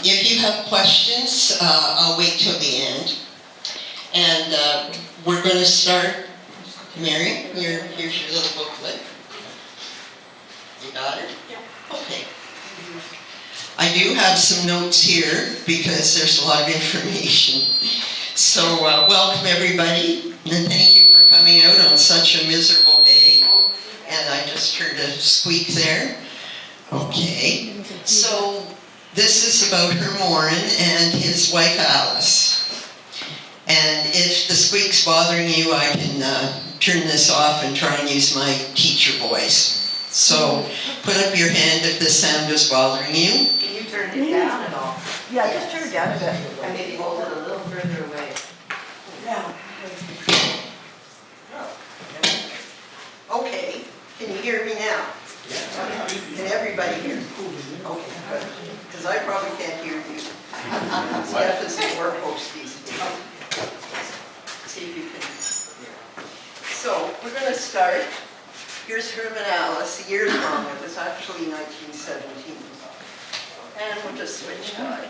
If you have questions, I'll wait till the end. And we're going to start. Mary, here's your little booklet. You got it? Yeah. Okay. I do have some notes here because there's a lot of information. So welcome everybody, and thank you for coming out on such a miserable day. And I just heard a squeak there. Okay, so this is about Herman and his wife Alice. And if the squeak's bothering you, I can turn this off and try and use my teacher voice. So put up your hand if this sound is bothering you. Can you turn it down at all? Yeah, just turn it down a bit. And maybe hold it a little further away. Yeah. Okay, can you hear me now? Can everybody hear me? Okay, good. Because I probably can't hear you. Steph is the workhorse these days. See if you can. So, we're going to start. Here's Herman Alice. The year's wrong. It was actually 1917. And we'll just switch time.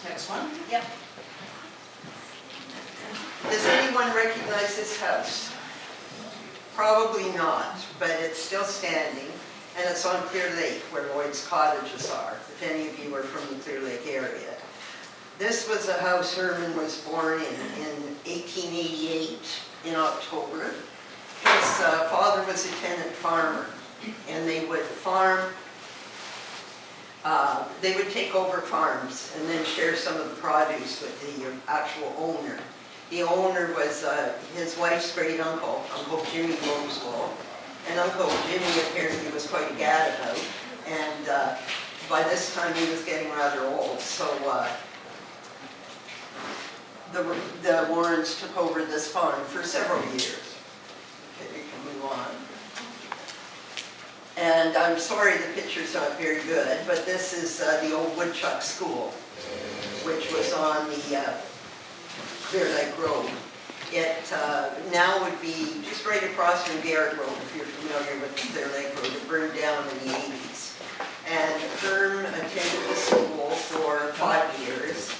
Next one? Yep. Does anyone recognize this house? Probably not, but it's still standing, and it's on Clear Lake, where Lloyd's cottages are, if any of you are from the Clear Lake area. This was a house Herman was born in 1888 in October. His father was a tenant farmer, and they would farm. They would take over farms and then share some of the produce with the actual owner. The owner was his wife's great uncle, Uncle Jimmy Rosewell, and Uncle Jimmy apparently was quite a gad about, and by this time he was getting rather old, so the Warrens took over this farm for several years. Okay, we can move on. And I'm sorry the picture's not very good, but this is the old Woodchuck School, which was on the Clear Lake Road. It now would be just right across from Garrett Road, if you're familiar with the Clear Lake Road. It burned down in the 80s. And Herm attended the school for 5 years.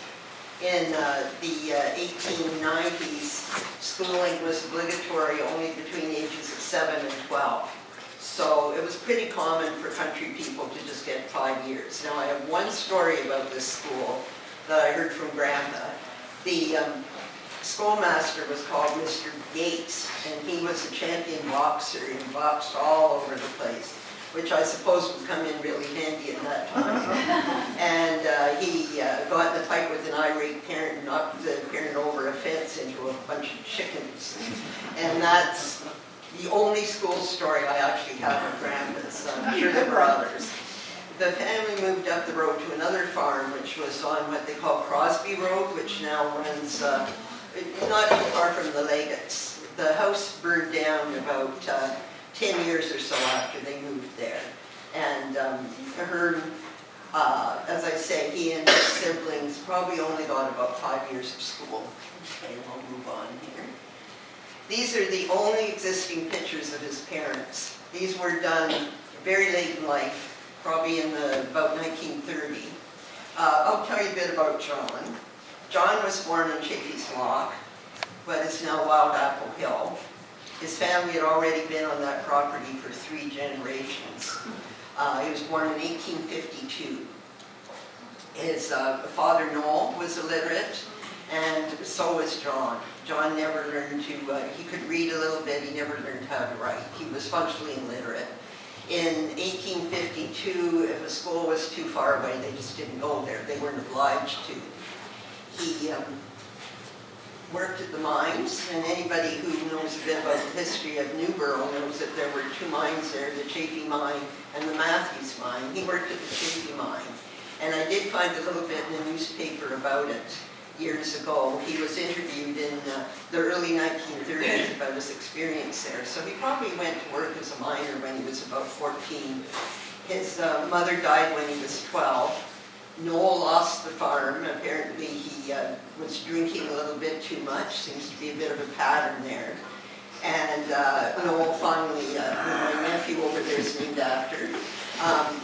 In the 1890s, schooling was obligatory only between ages of 7 and 12. So it was pretty common for country people to just get 5 years. Now I have one story about this school that I heard from Grandpa. The schoolmaster was called Mr. Gates, and he was a champion boxer and boxed all over the place, which I suppose would come in really handy at that time. And he got in a fight with an irate parent and knocked the parent over a fence into a bunch of chickens. And that's the only school story I actually have from Grandpa's. I'm sure there were others. The family moved up the road to another farm, which was on what they call Crosby Road, which now runs not too far from the Legates. The house burned down about 10 years or so after they moved there. And Herm, as I say, he and his siblings probably only got about 5 years of school. Okay, we'll move on here. These are the only existing pictures of his parents. These were done very late in life, probably in about 1930. I'll tell you a bit about John. John was born in Chaffee's Lock, but is now Wild Apple Hill. His family had already been on that property for 3 generations. He was born in 1852. His father, Noel, was illiterate, and so was John. John never learned to, he could read a little bit, he never learned how to write. He was functionally illiterate. In 1852, if a school was too far away, they just didn't go there. They weren't obliged to. He worked at the mines, and anybody who knows a bit about the history of Newborough knows that there were 2 mines there, the Chaffee mine and the Matthews mine. He worked at the Chaffee mine, and I did find a little bit in the newspaper about it years ago. He was interviewed in the early 1930s about his experience there, so he probably went to work as a miner when he was about 14. His mother died when he was 12. Noel lost the farm. Apparently he was drinking a little bit too much. Seems to be a bit of a pattern there. And Noel finally, who my nephew over there is named after,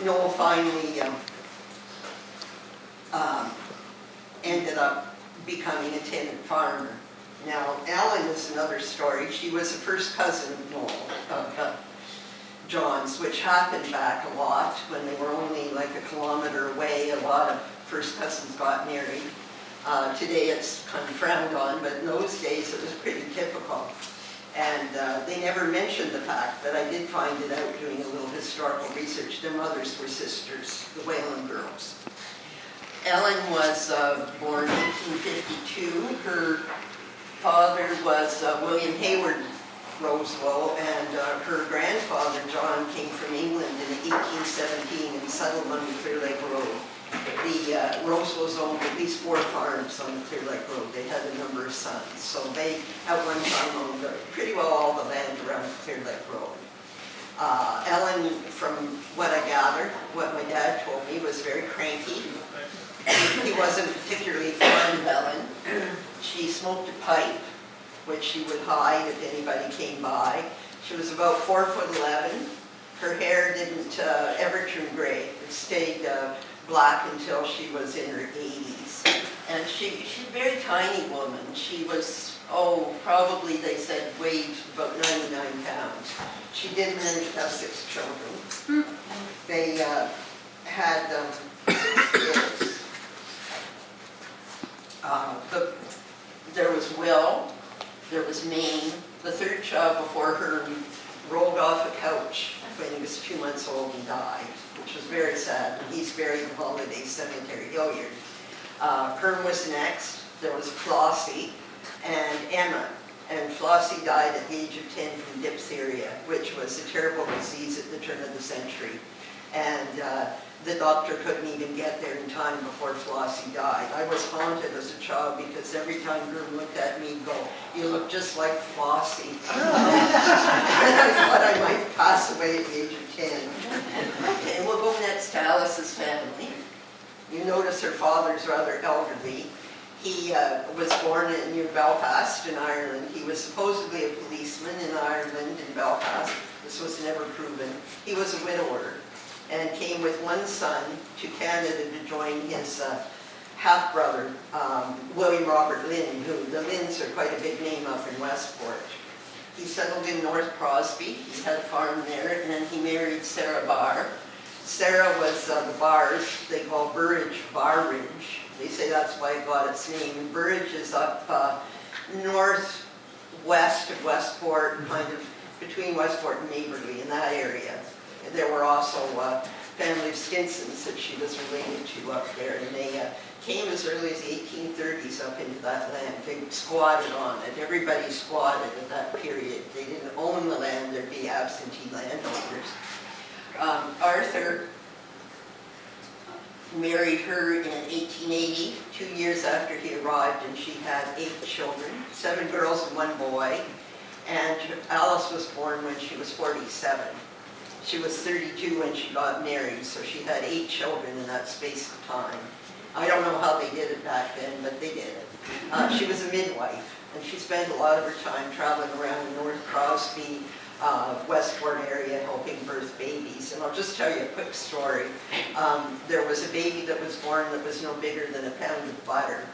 Noel finally ended up becoming a tenant farmer. Now, Ellen is another story. She was a first cousin of John's, which happened back a lot when they were only like a kilometer away. A lot of first cousins got married. Today it's kind of frowned on, but in those days it was pretty typical. And they never mentioned the fact, but I did find it out doing a little historical research. Their mothers were sisters, the Whalen girls. Ellen was born in 1852. Her father was William Hayward Rosewell, and her grandfather, John, came from England in 1817 and settled on the Clear Lake Road. The Rosewells owned at least 4 farms on the Clear Lake Road. They had a number of sons, so they at one time owned pretty well all the land around the Clear Lake Road. Ellen, from what I gathered, what my dad told me, was very cranky. He wasn't particularly fond of Ellen. She smoked a pipe, which she would hide if anybody came by. She was about 4'11". Her hair didn't ever turn gray. It stayed black until she was in her 80s. And she's a very tiny woman. She was, probably they said weighed about 99 pounds. She did manage to have 6 children. They had 6 kids. There was Will, there was Maine. The 3rd child before her rolled off a couch when he was 2 months old and died, which was very sad. And he's buried in Holiday Cemetery, Hilliard. Herman was next. There was Flossie and Emma. And Flossie died at the age of 10 from diphtheria, which was a terrible disease at the turn of the century. And the doctor couldn't even get there in time before Flossie died. I was haunted as a child because every time Herman looked at me, he'd go, "You look just like Flossie." And I thought I might pass away at the age of 10. Okay, we'll go next to Alice's family. You notice her father's rather elderly. He was born near Belfast in Ireland. He was supposedly a policeman in Ireland in Belfast. This was never proven. He was a widower and came with 1 son to Canada to join his half-brother, William Robert Lynn, who the Lynns are quite a big name up in Westport. He settled in North Crosby. He had a farm there, and then he married Sarah Barr. Sarah was the Bars, they call Burridge, Bar Ridge. They say that's why it got its name. Burridge is up northwest of Westport, kind of between Westport and Neighbourly, in that area. There were also family of Skinsons that she was related to up there, and they came as early as the 1830s up into that land. They squatted on it. Everybody squatted at that period. They didn't own the land. There'd be absentee landowners. Arthur married her in 1880, 2 years after he arrived, and she had 8 children, 7 girls and 1 boy. And Alice was born when she was 47. She was 32 when she got married, so she had 8 children in that space of time. I don't know how they did it back then, but they did it. She was a midwife, and she spent a lot of her time traveling around North Crosby, Westport area, helping birth babies. And I'll just tell you a quick story. There was a baby that was born that was no bigger than a pound of butter.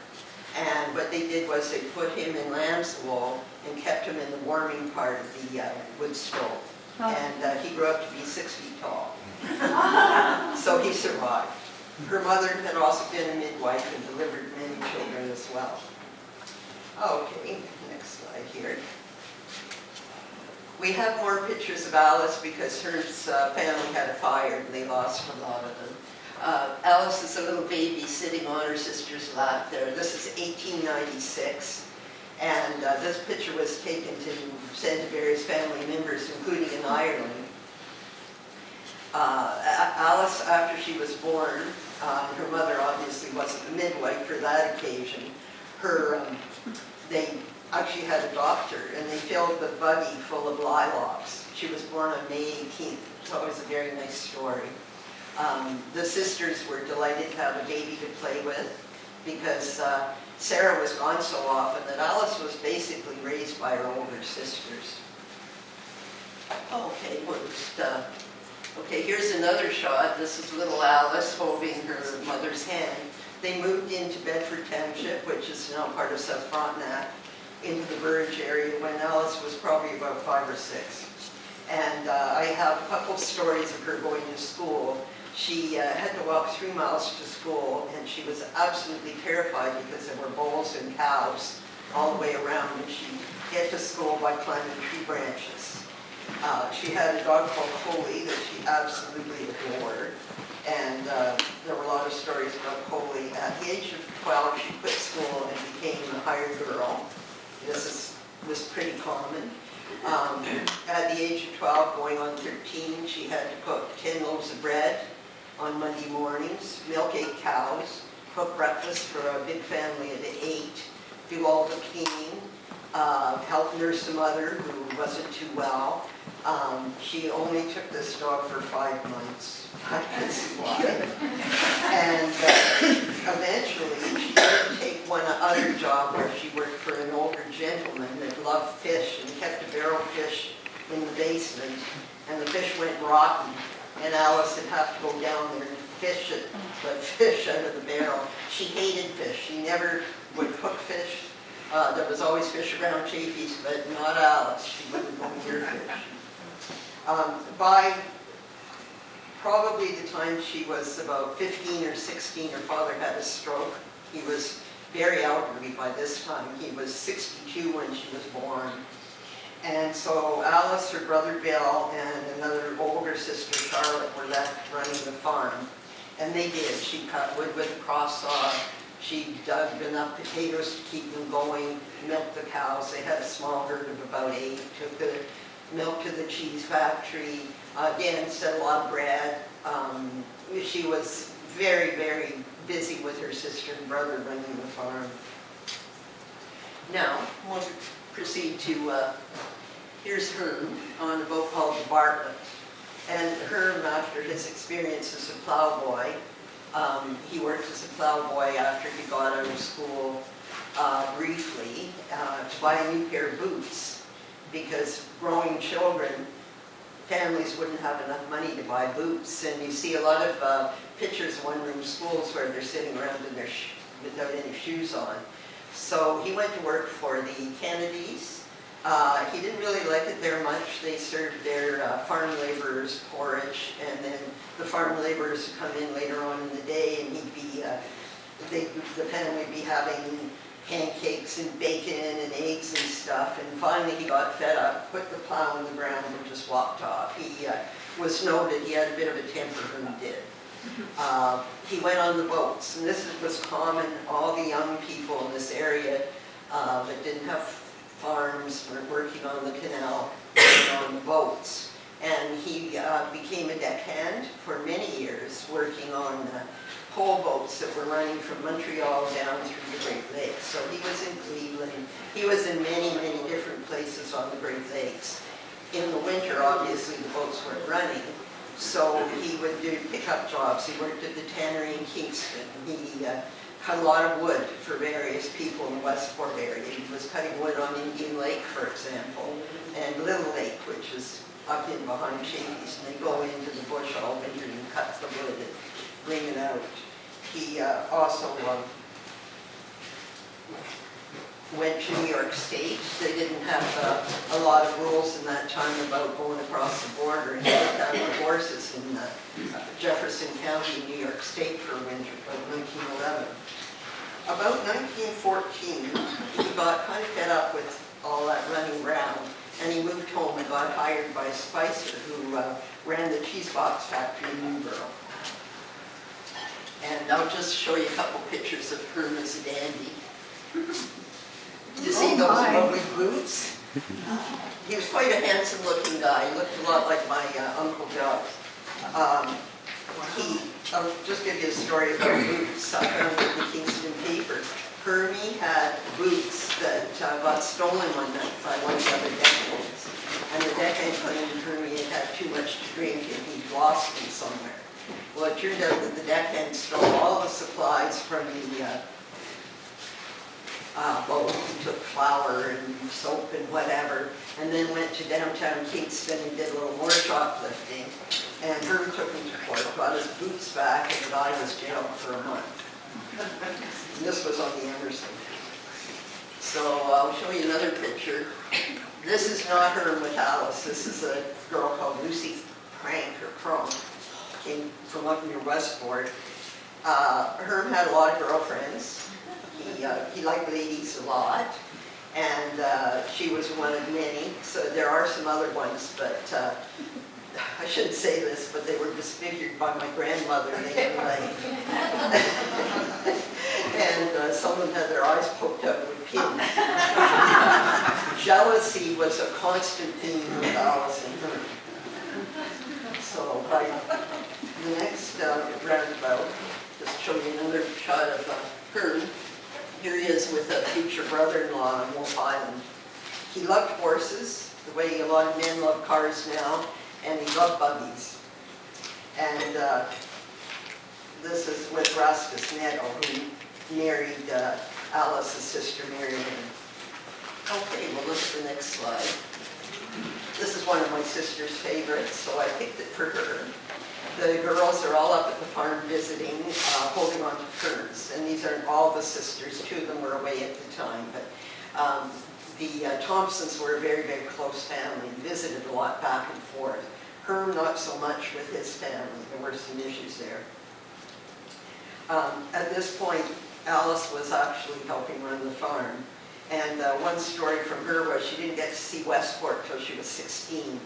And what they did was they put him in lamb's wool and kept him in the warming part of the wood stove. And he grew up to be 6 feet tall. So he survived. Her mother had also been a midwife and delivered many children as well. Okay, next slide here. We have more pictures of Alice because her family had a fire and they lost a lot of them. Alice is a little baby sitting on her sister's lap there. This is 1896. And this picture was taken to send to various family members, including in Ireland. Alice, after she was born, her mother obviously wasn't a midwife for that occasion. They actually had a doctor, and they filled the buggy full of lilacs. She was born on May 18th. It's always a very nice story. The sisters were delighted to have a baby to play with because Sarah was gone so often that Alice was basically raised by her older sisters. Okay, here's another shot. This is little Alice holding her mother's hand. They moved into Bedford Township, which is now part of South Frontenac, into the Burridge area when Alice was probably about 5 or 6. And I have a couple of stories of her going to school. She had to walk 3 miles to school, and she was absolutely terrified because there were bulls and cows all the way around, and she'd get to school by climbing tree branches. She had a dog called Coley that she absolutely adored, and there were a lot of stories about Coley. At the age of 12, she quit school and became a hired girl. This was pretty common. At the age of 12, going on 13, she had to cook 10 loaves of bread on Monday mornings, milk 8 cows, cook breakfast for a big family of 8, do all the cleaning, help nurse a mother who wasn't too well. She only took this dog for 5 months. I can see why. And eventually, she did take one other job where she worked for an older gentleman that loved fish and kept a barrel of fish in the basement, and the fish went rotten, and Alice would have to go down there and fish it, the fish out of the barrel. She hated fish. She never would cook fish. There was always fish around Chafee's, but not Alice. She wouldn't go near fish. By probably the time she was about 15 or 16, her father had a stroke. He was very elderly by this time. He was 62 when she was born. And so Alice, her brother Bill, and another older sister, Charlotte, were left running the farm. And they did. She cut wood with a cross saw. She dug enough potatoes to keep them going, milked the cows. They had a small herd of about 8, took the milk to the cheese factory, again, set a lot of bread. She was very, very busy with her sister and brother running the farm. Now, we'll proceed to, here's Herman on a boat called the Bartlett. And Herman, after his experience as a plowboy, he worked as a plowboy after he got out of school briefly to buy a new pair of boots, because growing children, families wouldn't have enough money to buy boots. And you see a lot of pictures of one-room schools where they're sitting around in their without any shoes on. So he went to work for the Kennedys. He didn't really like it there much. They served their farm laborers porridge, and then the farm laborers would come in later on in the day, and he'd be, the family would be having pancakes and bacon and eggs and stuff. And finally he got fed up, put the plow in the ground, and just walked off. He was noted. He had a bit of a temper when he did. He went on the boats, and this was common. All the young people in this area that didn't have farms were working on the canal, working on the boats. And he became a deckhand for many years, working on pole boats that were running from Montreal down through the Great Lakes. So he was in Cleveland. He was in many, many different places on the Great Lakes. In the winter, obviously, the boats weren't running, so he would do pickup jobs. He worked at the tannery in Kingston. He cut a lot of wood for various people in the Westport area. He was cutting wood on Indian Lake, for example, and Little Lake, which is up in behind Chafee's, and they go into the bush all winter and cut the wood and bring it out. He also went to New York State. They didn't have a lot of rules in that time about going across the border, and he looked after horses in Jefferson County, New York State for a winter, about 1911. About 1914, he got kind of fed up with all that running around, and he moved home and got hired by Spicer, who ran the cheese box factory in Newborough. And I'll just show you a couple pictures of Herman as a dandy. You see those lovely boots? He was quite a handsome-looking guy. He looked a lot like my Uncle Doug. I'll just give you a story about boots. I found it in the Kingston paper. Herman had boots that got stolen one night by one of the other deckhands. And the deckhand claimed Herman had too much to drink and he'd lost them somewhere. Well, it turned out that the deckhand stole all the supplies from the boat. He took flour and soap and whatever, and then went to downtown Kingston and did a little more shoplifting. And Herman took him to court, got his boots back, and the guy was jailed for a month. And this was on the Emerson. So I'll show you another picture. This is not her with Alice. This is a girl called Lucy Crank or Cronk. Came from up near Westport. Herm had a lot of girlfriends. He liked ladies a lot. And she was one of many. So there are some other ones, but I shouldn't say this, but they were disfigured by my grandmother later in life. And some of them had their eyes poked out with pins. Jealousy was a constant theme with Alice and Herm. So by the next roundabout, just show you another shot of Herm. Here he is with a future brother-in-law on Wolf Island. He loved horses, the way a lot of men love cars now, and he loved buggies. And this is with Rastus Netto, who married Alice's sister, Mary Ann. Okay, we'll look at the next slide. This is one of my sister's favorites, so I picked it for her. The girls are all up at the farm visiting, holding on to ferns. And these aren't all the sisters. Two of them were away at the time. But the Thompsons were a very, very close family, visited a lot back and forth. Herm, not so much with his family. There were some issues there. At this point, Alice was actually helping run the farm. And one story from her was she didn't get to see Westport till she was 16.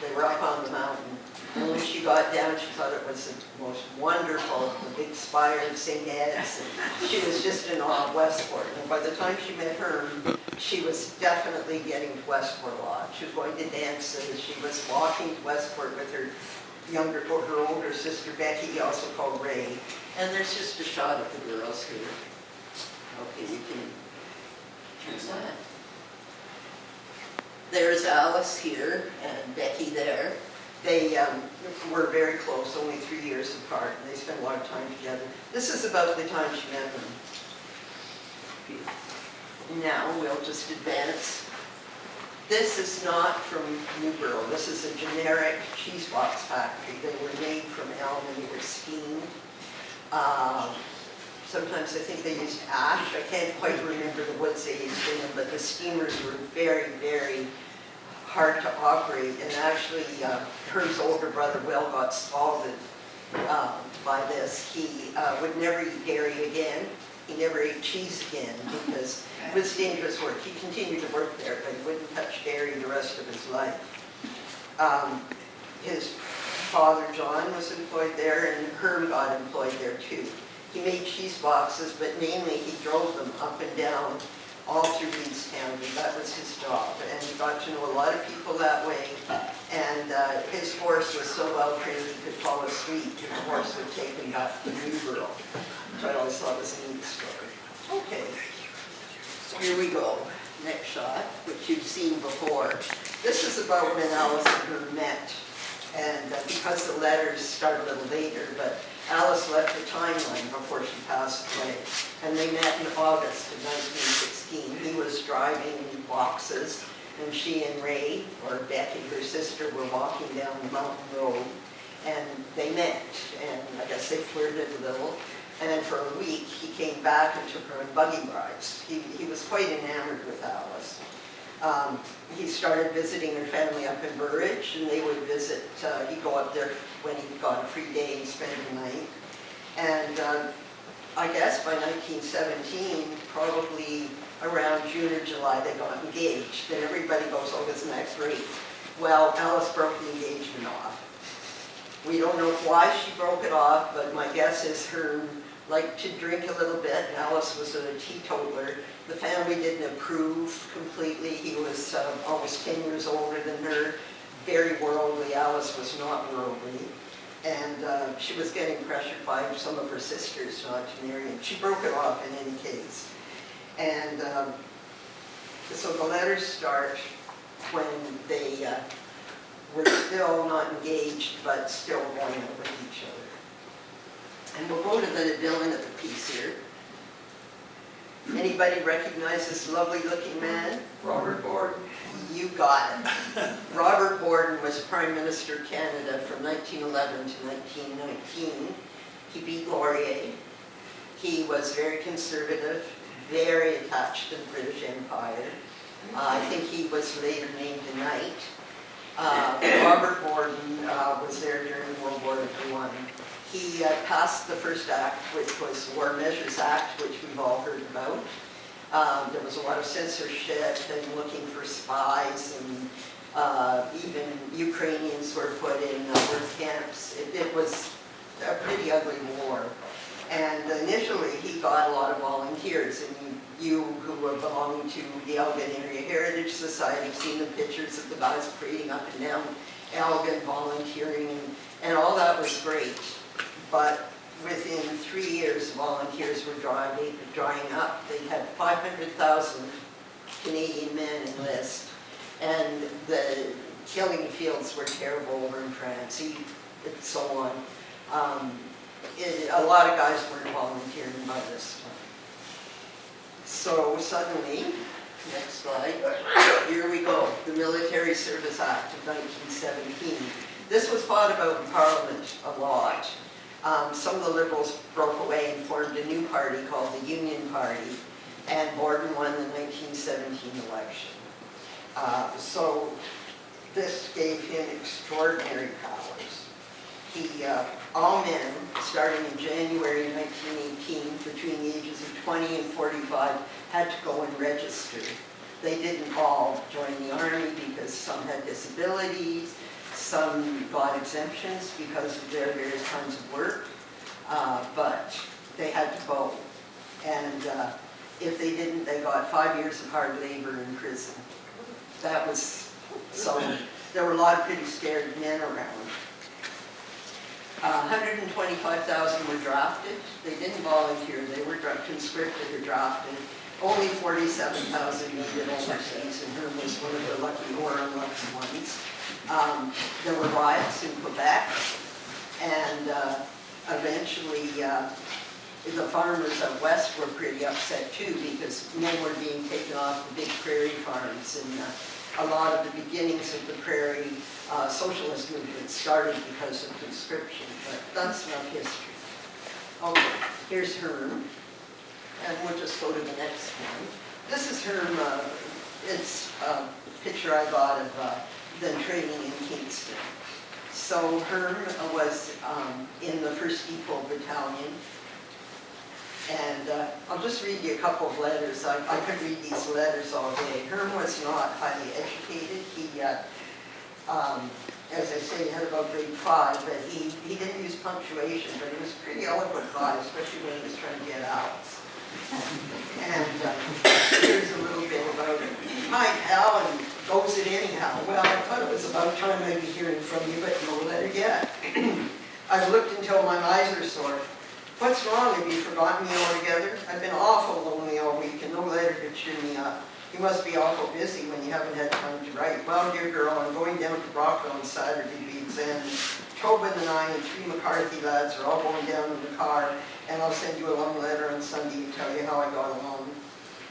They were up on the mountain. And when she got down, she thought it was the most wonderful, the big spire of St. Ed's. And she was just in awe of Westport. And by the time she met Herm, she was definitely getting to Westport a lot. She was going to dances. She was walking to Westport with her older sister Becky, also called Ray. And there's just a shot of the girls here. Okay, you can choose that. There's Alice here and Becky there. They were very close, only 3 years apart, and they spent a lot of time together. This is about the time she met them. Now we'll just advance. This is not from Newborough. This is a generic cheese box factory. They were made from Elgin. They were steamed. Sometimes I think they used ash. I can't quite remember the woods they used in them, but the steamers were very, very hard to operate. And actually, Herm's older brother, Will, got scalded by this. He would never eat dairy again. He never ate cheese again because it was dangerous work. He continued to work there, but he wouldn't touch dairy the rest of his life. His father, John, was employed there, and Herm got employed there too. He made cheese boxes, but mainly he drove them up and down all through Leestown. That was his job, and he got to know a lot of people that way. And his horse was so well trained he could fall asleep. His horse would take him back to Newborough, which I always thought was a neat story. Okay, so here we go. Next shot, which you've seen before. This is about when Alice and Herm met. And because the letters start a little later, but Alice left the timeline before she passed away. And they met in August of 1916. He was driving in boxes, and she and Ray, or Becky, her sister, were walking down the mountain road. And they met, and I guess they flirted a little. And then for a week, he came back and took her on buggy rides. He was quite enamored with Alice. He started visiting her family up in Burridge, and they would visit, he'd go up there when he got a free day and spend the night. And I guess by 1917, probably around June or July, they got engaged. And everybody goes, oh, isn't that great? Well, Alice broke the engagement off. We don't know why she broke it off, but my guess is Herm liked to drink a little bit. Alice was a teetotaler. The family didn't approve completely. He was almost 10 years older than her, very worldly. Alice was not worldly. And she was getting pressured by some of her sisters not to marry him. She broke it off in any case. And so the letters start when they were still not engaged, but still going out with each other. And we'll go to the villain of the piece here. Anybody recognize this lovely looking man? Robert Borden. You got it. Robert Borden was Prime Minister of Canada from 1911 to 1919. He beat Laurier. He was very conservative, very attached to the British Empire. I think he was later named a knight. Robert Borden was there during World War I. He passed the first act, which was the War Measures Act, which we've all heard about. There was a lot of censorship and looking for spies, and even Ukrainians were put in work camps. It was a pretty ugly war. And initially, he got a lot of volunteers, and you who were belonging to the Elgin Area Heritage Society have seen the pictures of the guys parading up and down Elgin, volunteering, and all that was great. But within 3 years, volunteers were drying up. They had 500,000 Canadian men enlist, and the killing fields were terrible over in France, and so on. A lot of guys weren't volunteering by this time. So suddenly, next slide, here we go, the Military Service Act of 1917. This was fought about in Parliament a lot. Some of the Liberals broke away and formed a new party called the Union Party, and Borden won the 1917 election. So this gave him extraordinary powers. All men, starting in January 1918, between the ages of 20 and 45, had to go and register. They didn't all join the army because some had disabilities, some got exemptions because of their various kinds of work, but they had to go. And if they didn't, they got 5 years of hard labor in prison. That was, so there were a lot of pretty scared men around. 125,000 were drafted. They didn't volunteer. They were conscripted or drafted. Only 47,000 made it overseas, and Herman was one of the lucky or unlucky ones. There were riots in Quebec, and eventually the farmers out west were pretty upset too, because men were being taken off the big prairie farms, and a lot of the beginnings of the prairie socialist movement started because of conscription, but that's not history. Okay, here's Herman, and we'll just go to the next one. This is Herman. It's a picture I got of them training in Kingston. So Herman was in the 1st Depot Battalion, and I'll just read you a couple of letters. I could read these letters all day. Herman was not highly educated. He, as I say, he had about grade 5, but he didn't use punctuation, but he was a pretty eloquent guy, especially when he was trying to get out. And here's a little bit about it. Hi, Alan, goes it anyhow? Well, I thought it was about time I'd be hearing from you, but no letter yet. I've looked until my eyes are sore. What's wrong? Have you forgotten me altogether? I've been awful lonely all week and no letter to cheer me up. You must be awful busy when you haven't had time to write. Well, dear girl, I'm going down to Brockville on Saturday to be examined. Tobin and I and 3 McCarthy lads are all going down in the car, and I'll send you a long letter on Sunday to tell you how I got along.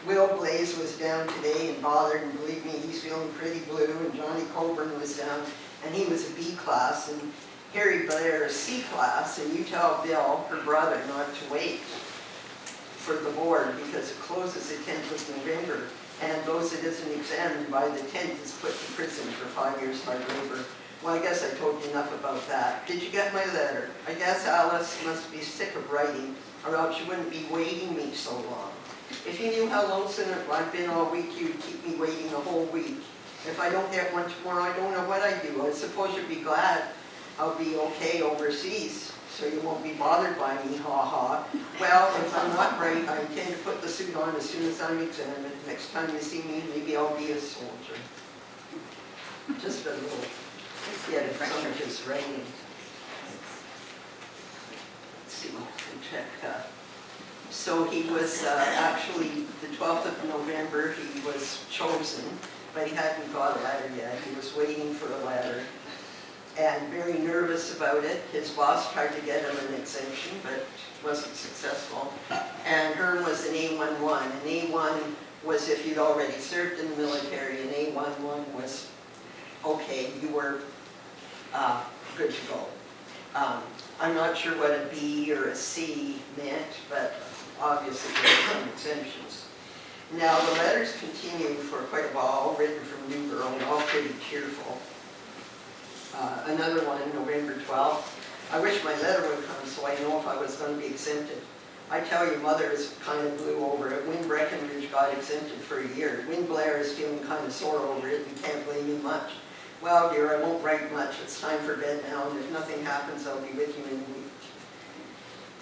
Will Blaze was down today and bothered, and believe me, he's feeling pretty blue, and Johnny Coburn was down, and he was a B class, and Harry Blair is C class, and you tell Bill, her brother, not to wait for the board because it closes the 10th of November, and those that isn't examined by the 10th is put to prison for 5 years hard labor. Well, I guess I told you enough about that. Did you get my letter? I guess Alice must be sick of writing, or else she wouldn't be waiting me so long. If you knew how lonesome I've been all week, you'd keep me waiting a whole week. If I don't get one tomorrow, I don't know what I'd do. I suppose you'd be glad I'll be okay overseas, so you won't be bothered by me, ha-ha. Well, if I'm not right, I intend to put the suit on as soon as I'm examined. Next time you see me, maybe I'll be a soldier. Just a little bit of some of his writing. Let's see, check. So he was actually, the 12th of November, he was chosen, but he hadn't got a letter yet. He was waiting for a letter, and very nervous about it. His boss tried to get him an exemption, but wasn't successful. And Herman was an A11. An A1 was if you'd already served in the military. An A11 was, okay, you were good to go. I'm not sure what a B or a C meant, but obviously there are some exemptions. Now, the letters continued for quite a while, all written from New Girl, and all pretty cheerful. Another one, November 12th. I wish my letter would come so I know if I was going to be exempted. I tell you, Mother is kind of blue over it. Win Breckenridge got exempted for a year. Win Blair is feeling kind of sore over it and can't blame me much. Well, dear, I won't write much. It's time for bed now, and if nothing happens, I'll be with you in a week.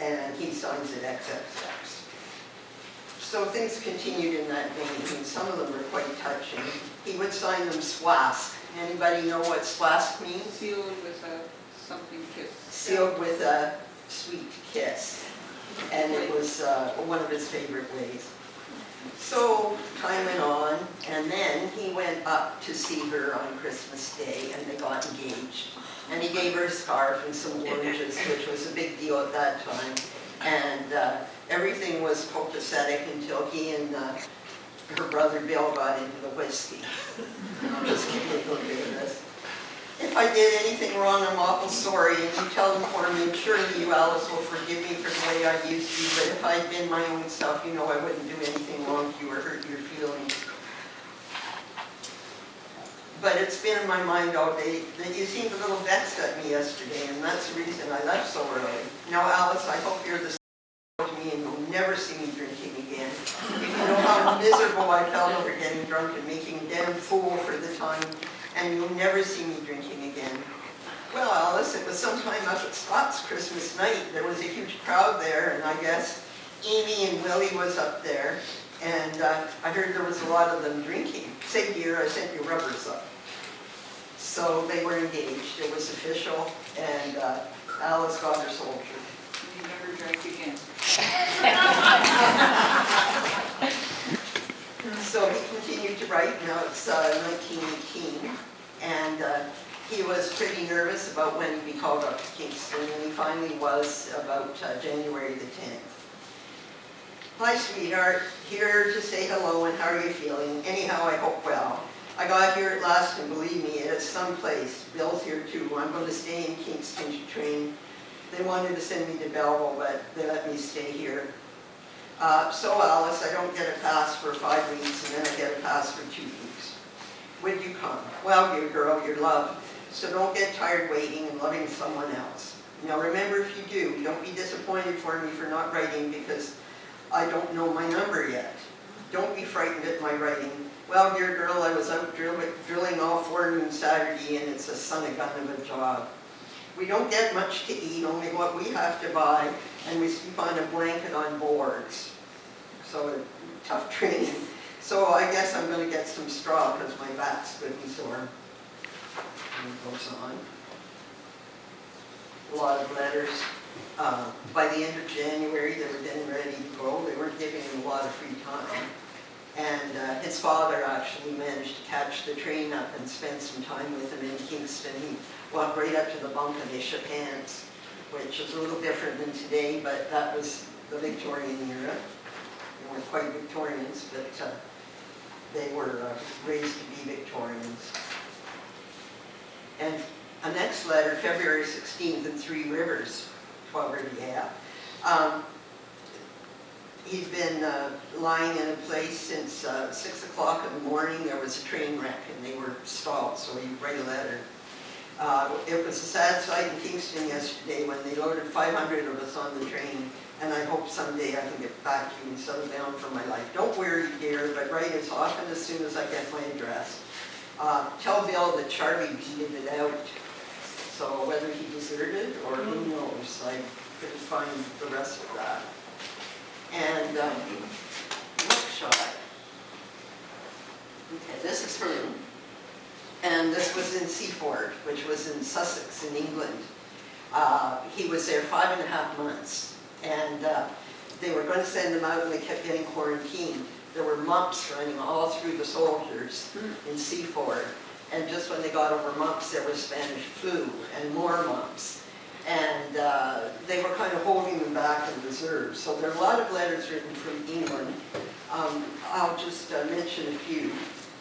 And he signs it XXX. So things continued in that vein, and some of them were quite touching. He would sign them SWASK. Anybody know what SWASK means? Sealed with a something kiss. Sealed with a sweet kiss. And it was one of his favorite ways. So time went on, and then he went up to see her on Christmas Day, and they got engaged. And he gave her a scarf and some oranges, which was a big deal at that time. And everything was copacetic until he and her brother Bill got into the whiskey. I'm just kidding, don't do this. If I did anything wrong, I'm awful sorry, and you tell them for me, and surely you, Alice, will forgive me for the way I used to, but if I'd been my own self, you know I wouldn't do anything wrong to you or hurt your feelings. But it's been in my mind all day that you seemed a little vexed at me yesterday, and that's the reason I left so early. Now, Alice, I hope you're the same to me and you'll never see me drinking again. If you know how miserable I felt over getting drunk and making a damn fool for the time, and you'll never see me drinking again. Well, Alice, it was sometime up at Scott's Christmas night. There was a huge crowd there, and I guess Amy and Willie was up there, and I heard there was a lot of them drinking. Say, dear, I sent you rubbers up. So they were engaged. It was official, and Alice got her soldier. You never drank again. So he continued to write. Now it's 1918, and he was pretty nervous about when he'd be called up to Kingston, and he finally was about January the 10th. Hi, sweetheart. Here to say hello, and how are you feeling? Anyhow, I hope well. I got here at last, and believe me, it's someplace. Bill's here too. I'm going to stay in Kingston to train. They wanted to send me to Belleville, but they let me stay here. So Alice, I don't get a pass for 5 weeks, and then I get a pass for 2 weeks. Would you come? Well, dear girl, you're loved. So don't get tired waiting and loving someone else. Now remember, if you do, don't be disappointed for me for not writing because I don't know my number yet. Don't be frightened at my writing. Well, dear girl, I was out drilling all forenoon Saturday, and it's a son of a gun of a job. We don't get much to eat, only what we have to buy, and we sleep on a blanket on boards. So a tough training. So I guess I'm going to get some straw because my back's good and sore. And it goes on. A lot of letters. By the end of January, they were getting ready to go. They weren't giving him a lot of free time. And his father actually managed to catch the train up and spend some time with him in Kingston. He walked right up to the bunk and they shook hands, which is a little different than today, but that was the Victorian era. They weren't quite Victorians, but they were raised to be Victorians. And a next letter, February 16th in Three Rivers, 12 River, yeah. He'd been lying in a place since 6 o'clock in the morning. There was a train wreck and they were stalled, so he'd write a letter. It was a sad sight in Kingston yesterday when they loaded 500 of us on the train, and I hope someday I can get back to you and settle down for my life. Don't worry, dear, but write as often as soon as I get my address. Tell Bill that Charlie beated it out, so whether he deserted or who knows, I couldn't find the rest of that. And Lookshot. Okay, this is Herman. And this was in Seaford, which was in Sussex in England. He was there 5.5 months. And they were going to send him out and they kept getting quarantined. There were mumps running all through the soldiers in Seaford. And just when they got over mumps, there was Spanish flu and more mumps. And they were kind of holding them back in reserve. So there are a lot of letters written from England. I'll just mention a few.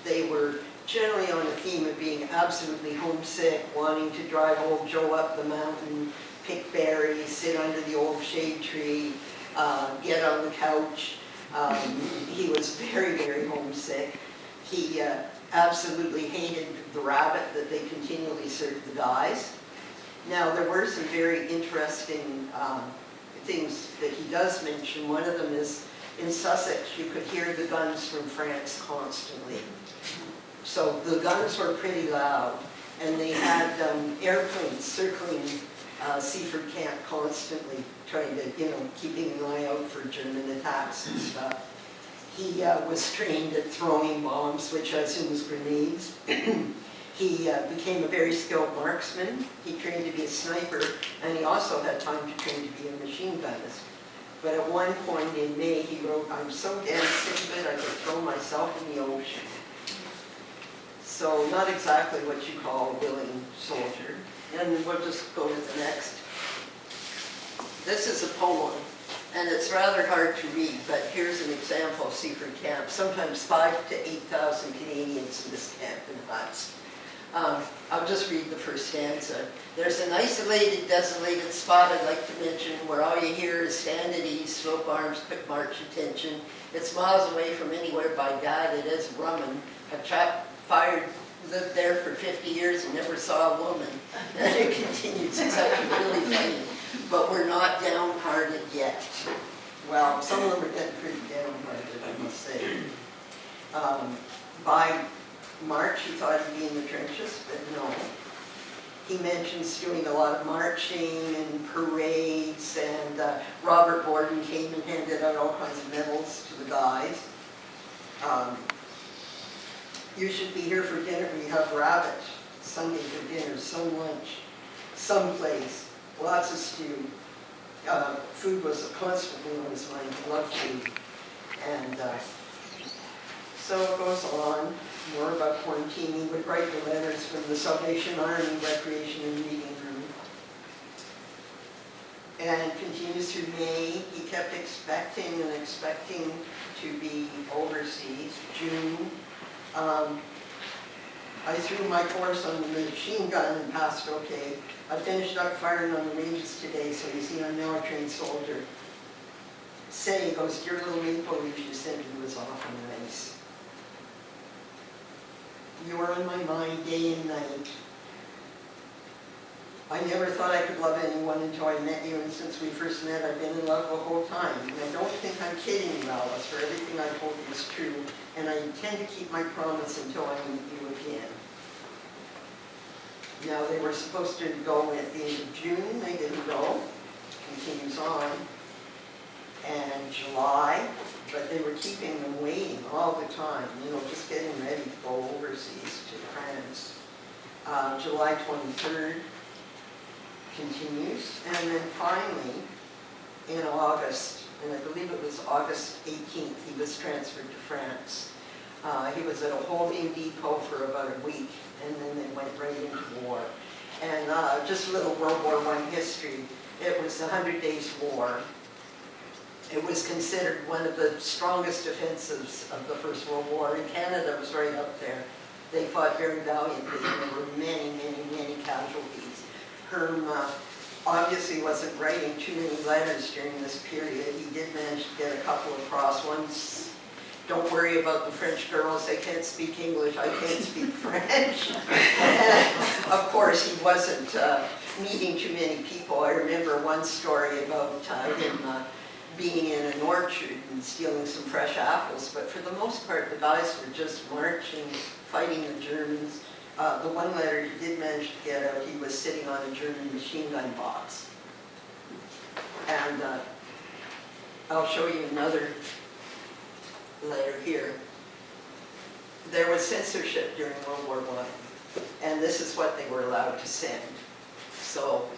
They were generally on the theme of being absolutely homesick, wanting to drive old Joe up the mountain, pick berries, sit under the old shade tree, get on the couch. He was very, very homesick. He absolutely hated the rabbit that they continually served the guys. Now, there were some very interesting things that he does mention. One of them is in Sussex, you could hear the guns from France constantly. So the guns were pretty loud, and they had airplanes circling Seaford Camp constantly, trying to, keeping an eye out for German attacks and stuff. He was trained at throwing bombs, which I assume was grenades. He became a very skilled marksman. He trained to be a sniper, and he also had time to train to be a machine gunist. But at one point in May, he wrote, "I'm so damn sick of it, I could throw myself in the ocean." So not exactly what you call a willing soldier. And we'll just go to the next. This is a poem, and it's rather hard to read, but here's an example of Seaford Camp. Sometimes 5,000 to 8,000 Canadians in this camp in huts. I'll just read the first stanza. "There's an isolated, desolated spot I'd like to mention where all you hear is stand at ease, slope arms, quick march, attention. It's miles away from anywhere, by God, it is rummin'. A chap lived there for 50 years and never saw a woman." And it continues. It's actually really funny. "But we're not downhearted yet." Well, some of them are getting pretty downhearted, I must say. By March, he thought he'd be in the trenches, but no. He mentions doing a lot of marching and parades, and Robert Borden came and handed out all kinds of medals to the guys. "You should be here for dinner. We have rabbit Sunday for dinner, some lunch, some place, lots of stew." Food was constantly on his mind. He loved food. And so it goes on. More about quarantine. He would write the letters from the Salvation Army Recreation and Reading Room. And continues through May. He kept expecting to be overseas. June. "I threw my course on the machine gun and passed okay. I finished up firing on the ranges today, so you see I'm now a trained soldier." Say, he goes, "Dear little maple leaf you sent me was awful nice. You were on my mind day and night. I never thought I could love anyone until I met you, and since we first met, I've been in love the whole time. And I don't think I'm kidding you, Alice, for everything I told you is true, and I intend to keep my promise until I meet you again." Now, they were supposed to go at the end of June. They didn't go. Continues on. And July, but they were keeping them waiting all the time, just getting ready to go overseas to France. July 23rd continues, and then finally, in August, and I believe it was August 18th, he was transferred to France. He was at a holding depot for about a week, and then they went right into war. And just a little World War I history. It was the 100 Days War. It was considered one of the strongest offensives of the First World War, and Canada was right up there. They fought very valiantly, and there were many, many, many casualties. Herman obviously wasn't writing too many letters during this period. He did manage to get a couple across. One's, "Don't worry about the French girls, they can't speak English, I can't speak French." And of course, he wasn't meeting too many people. I remember one story about him being in an orchard and stealing some fresh apples, but for the most part, the guys were just marching, fighting the Germans. The one letter he did manage to get out, he was sitting on a German machine gun box. And I'll show you another letter here. There was censorship during World War I, and this is what they were allowed to send. So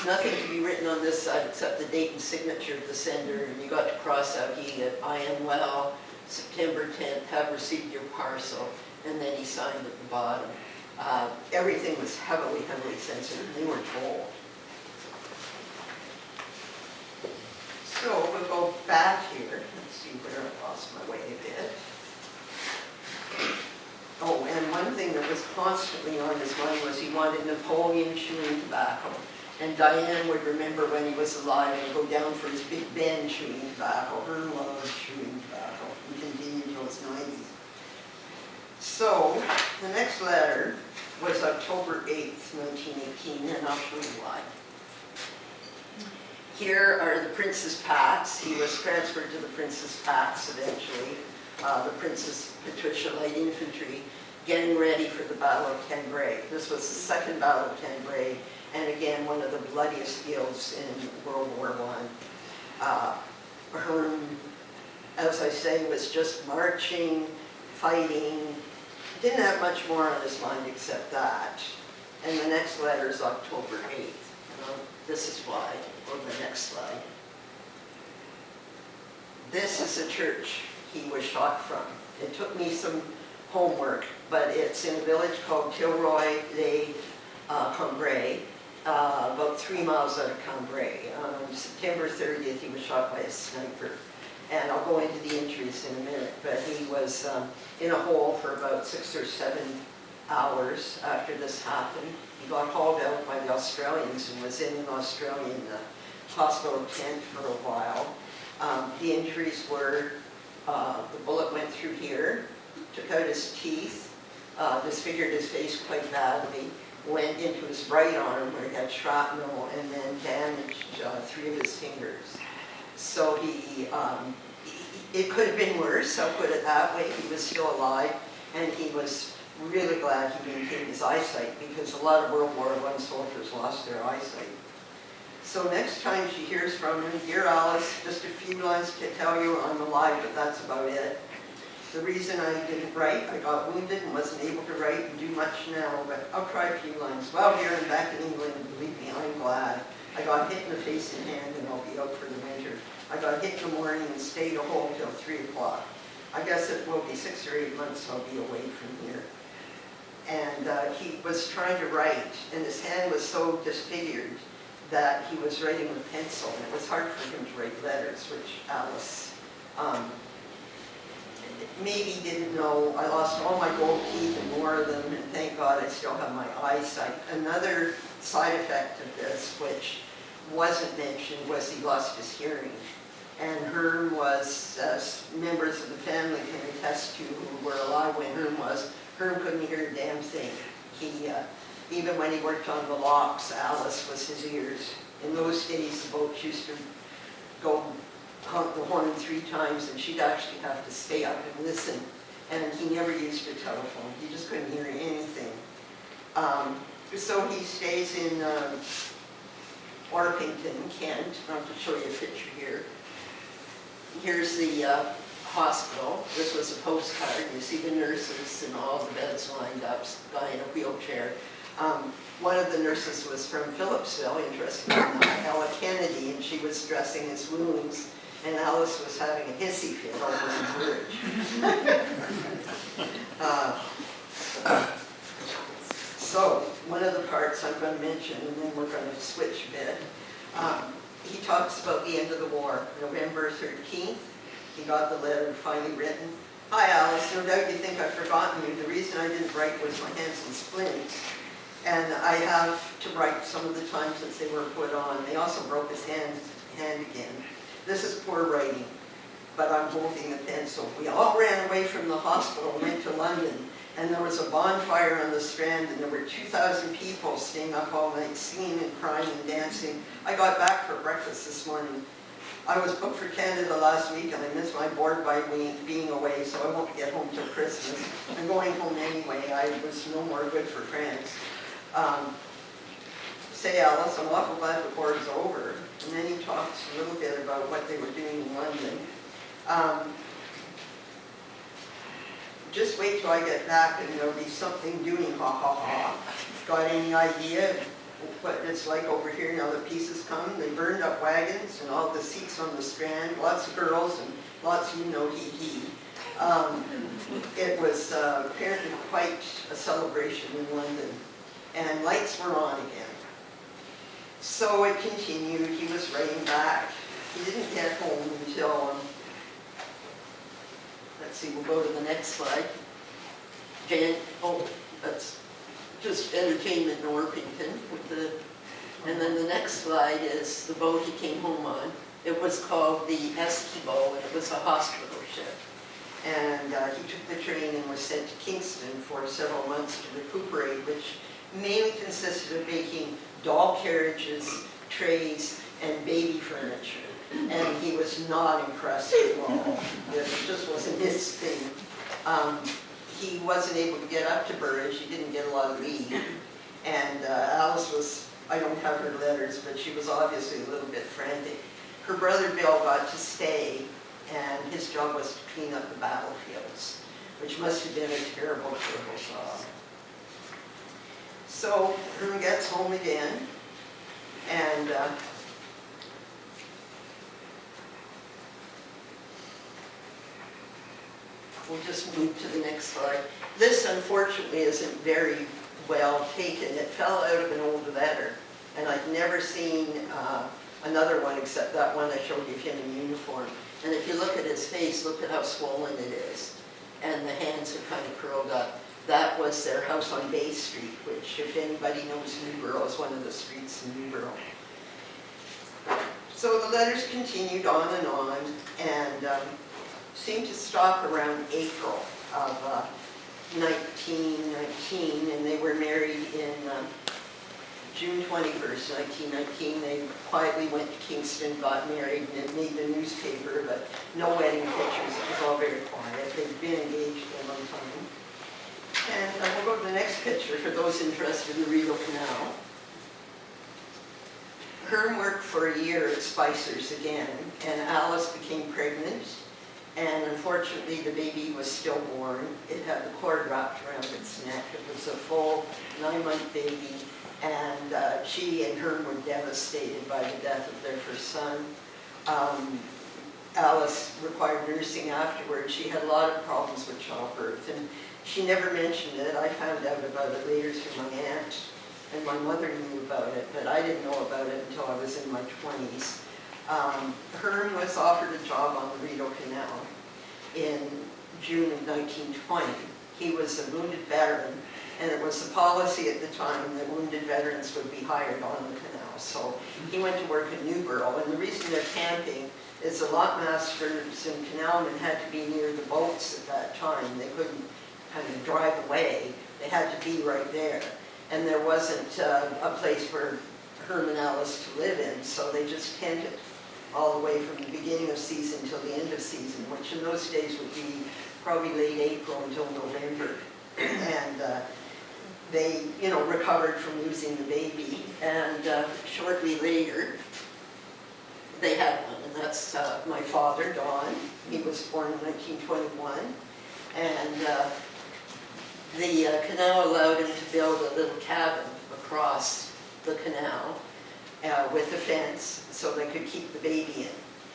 nothing to be written on this side except the date and signature of the sender, and you got to cross out he at "I am well, September 10th, have received your parcel," and then he signed at the bottom. Everything was heavily, heavily censored, and they were told. So we'll go back here. Let's see where I lost my way a bit. Oh, and one thing that was constantly on his mind was he wanted Napoleon chewing tobacco. And Diane would remember when he was alive and go down for his Big Ben chewing tobacco. Herman loved chewing tobacco and continued until his 90s. So the next letter was October 8th, 1918, and I'll show you why. Here are the Prince's Packs. He was transferred to the Prince's Packs eventually. The Princess Patricia Light Infantry, getting ready for the Battle of Cambrai. This was the second Battle of Cambrai, and again, one of the bloodiest fields in World War I. Herman, as I say, was just marching, fighting, didn't have much more on his mind except that. And the next letter is October 8th. This is why. Go to the next slide. This is a church he was shot from. It took me some homework, but it's in a village called Kilroy-les-Cambrai, about 3 miles out of Cambrai. On September 30th, he was shot by a sniper. And I'll go into the injuries in a minute, but he was in a hole for about 6 or 7 hours after this happened. He got hauled out by the Australians and was in an Australian hospital tent for a while. The injuries were, the bullet went through here, took out his teeth, disfigured his face quite badly, went into his right arm where he had shrapnel, and then damaged 3 of his fingers. So it could have been worse, I'll put it that way. He was still alive, and he was really glad he maintained his eyesight, because a lot of World War I soldiers lost their eyesight. So next time she hears from him, "Dear Alice, just a few lines to tell you I'm alive, but that's about it. The reason I didn't write, I got wounded and wasn't able to write and do much now, but I'll try a few lines. Well, dear, I'm back in England, and believe me, I'm glad. I got hit in the face and hand, and I'll be out for the winter. I got hit in the morning and stayed at home till 3 o'clock. I guess it will be 6 or 8 months I'll be away from here." And he was trying to write, and his hand was so disfigured that he was writing with pencil, and it was hard for him to write letters, which Alice maybe didn't know. I lost all my gold teeth and more of them, and thank God I still have my eyesight. Another side effect of this, which wasn't mentioned, was he lost his hearing. And Herm was, as members of the family can attest to who were alive when Herm was, Herm couldn't hear a damn thing. He, even when he worked on the locks, Alice was his ears. In those days, the boats used to go honk the horn 3 times, and she'd actually have to stay up and listen. And he never used a telephone. He just couldn't hear anything. So he stays in Orpington, Kent. I'll just show you a picture here. Here's the hospital. This was a postcard. You see the nurses and all the beds lined up, guy in a wheelchair. One of the nurses was from Phillipsville, interestingly enough, Ella Kennedy, and she was dressing his wounds, and Alice was having a hissy fit over the bridge. So, one of the parts I'm going to mention, and then we're going to switch a bit. He talks about the end of the war, November 13th. He got the letter finally written. "Hi Alice, no doubt you think I've forgotten you. The reason I didn't write was my hands and splints. And I have to write some of the times since they were put on. They also broke his hand again. This is poor writing, but I'm holding a pencil. We all ran away from the hospital and went to London. And there was a bonfire on the Strand, and there were 2,000 people staying up all night singing and crying and dancing. I got back for breakfast this morning. I was booked for Canada last week, and I missed my board by being away, so I won't get home till Christmas. I'm going home anyway. I was no more good for France. Say, Alice, I'm awful glad the war is over." And then he talks a little bit about what they were doing in London. "Just wait till I get back and there'll be something doing, ha ha ha. Got any idea what it's like over here now that peace has come? They burned up wagons and all the seats on the Strand, lots of girls and lots of hee. It was apparently quite a celebration in London, and lights were on again. So it continued. He was writing back. He didn't get home until, let's see, we'll go to the next slide. That's just entertainment in Orpington with the And then the next slide is the boat he came home on. It was called the Esquibo, and it was a hospital ship. And he took the train and was sent to Kingston for several months to recuperate, which mainly consisted of making doll carriages, trays, and baby furniture. And he was not impressed at all. It just wasn't his thing. He wasn't able to get up to Burridge. He didn't get a lot of leave. And Alice was, I don't have her letters, but she was obviously a little bit frantic. Her brother Bill got to stay, and his job was to clean up the battlefields, which must have been a terrible, terrible job. So Herman gets home again, and we'll just move to the next slide. This, unfortunately, isn't very well taken. It fell out of an old letter, and I've never seen another one except that one I showed you him in uniform. And if you look at his face, look at how swollen it is. And the hands are kind of curled up. That was their house on Bay Street, which, if anybody knows Newborough, is one of the streets in Newborough. So the letters continued on, and seemed to stop around April of 1919, and they were married in June 21st, 1919. They quietly went to Kingston, got married, and it made the newspaper, but no wedding pictures. It was all very quiet. They'd been engaged for a long time. And we'll go to the next picture for those interested in the Rideau Canal. Herm worked for a year at Spicer's again, and Alice became pregnant. And unfortunately, the baby was stillborn. It had the cord wrapped around its neck. It was a full 9-month baby, and she and Herm were devastated by the death of their first son. Alice required nursing afterwards. She had a lot of problems with childbirth, and she never mentioned it. I found out about it later through my aunt, and my mother knew about it, but I didn't know about it until I was in my 20s. Herm was offered a job on the Rideau Canal in June of 1920. He was a wounded veteran, and it was the policy at the time that wounded veterans would be hired on the canal. So he went to work at Newborough, and the reason they're camping is the lockmasters and canalmen had to be near the boats at that time. They couldn't kind of drive away. They had to be right there. And there wasn't a place for Herm and Alice to live in, so they just tented all the way from the beginning of season till the end of season, which in those days would be probably late April until November. And they, recovered from losing the baby. And shortly later, they had one, and that's my father, Don. He was born in 1921. And the canal allowed him to build a little cabin across the canal with a fence so they could keep the baby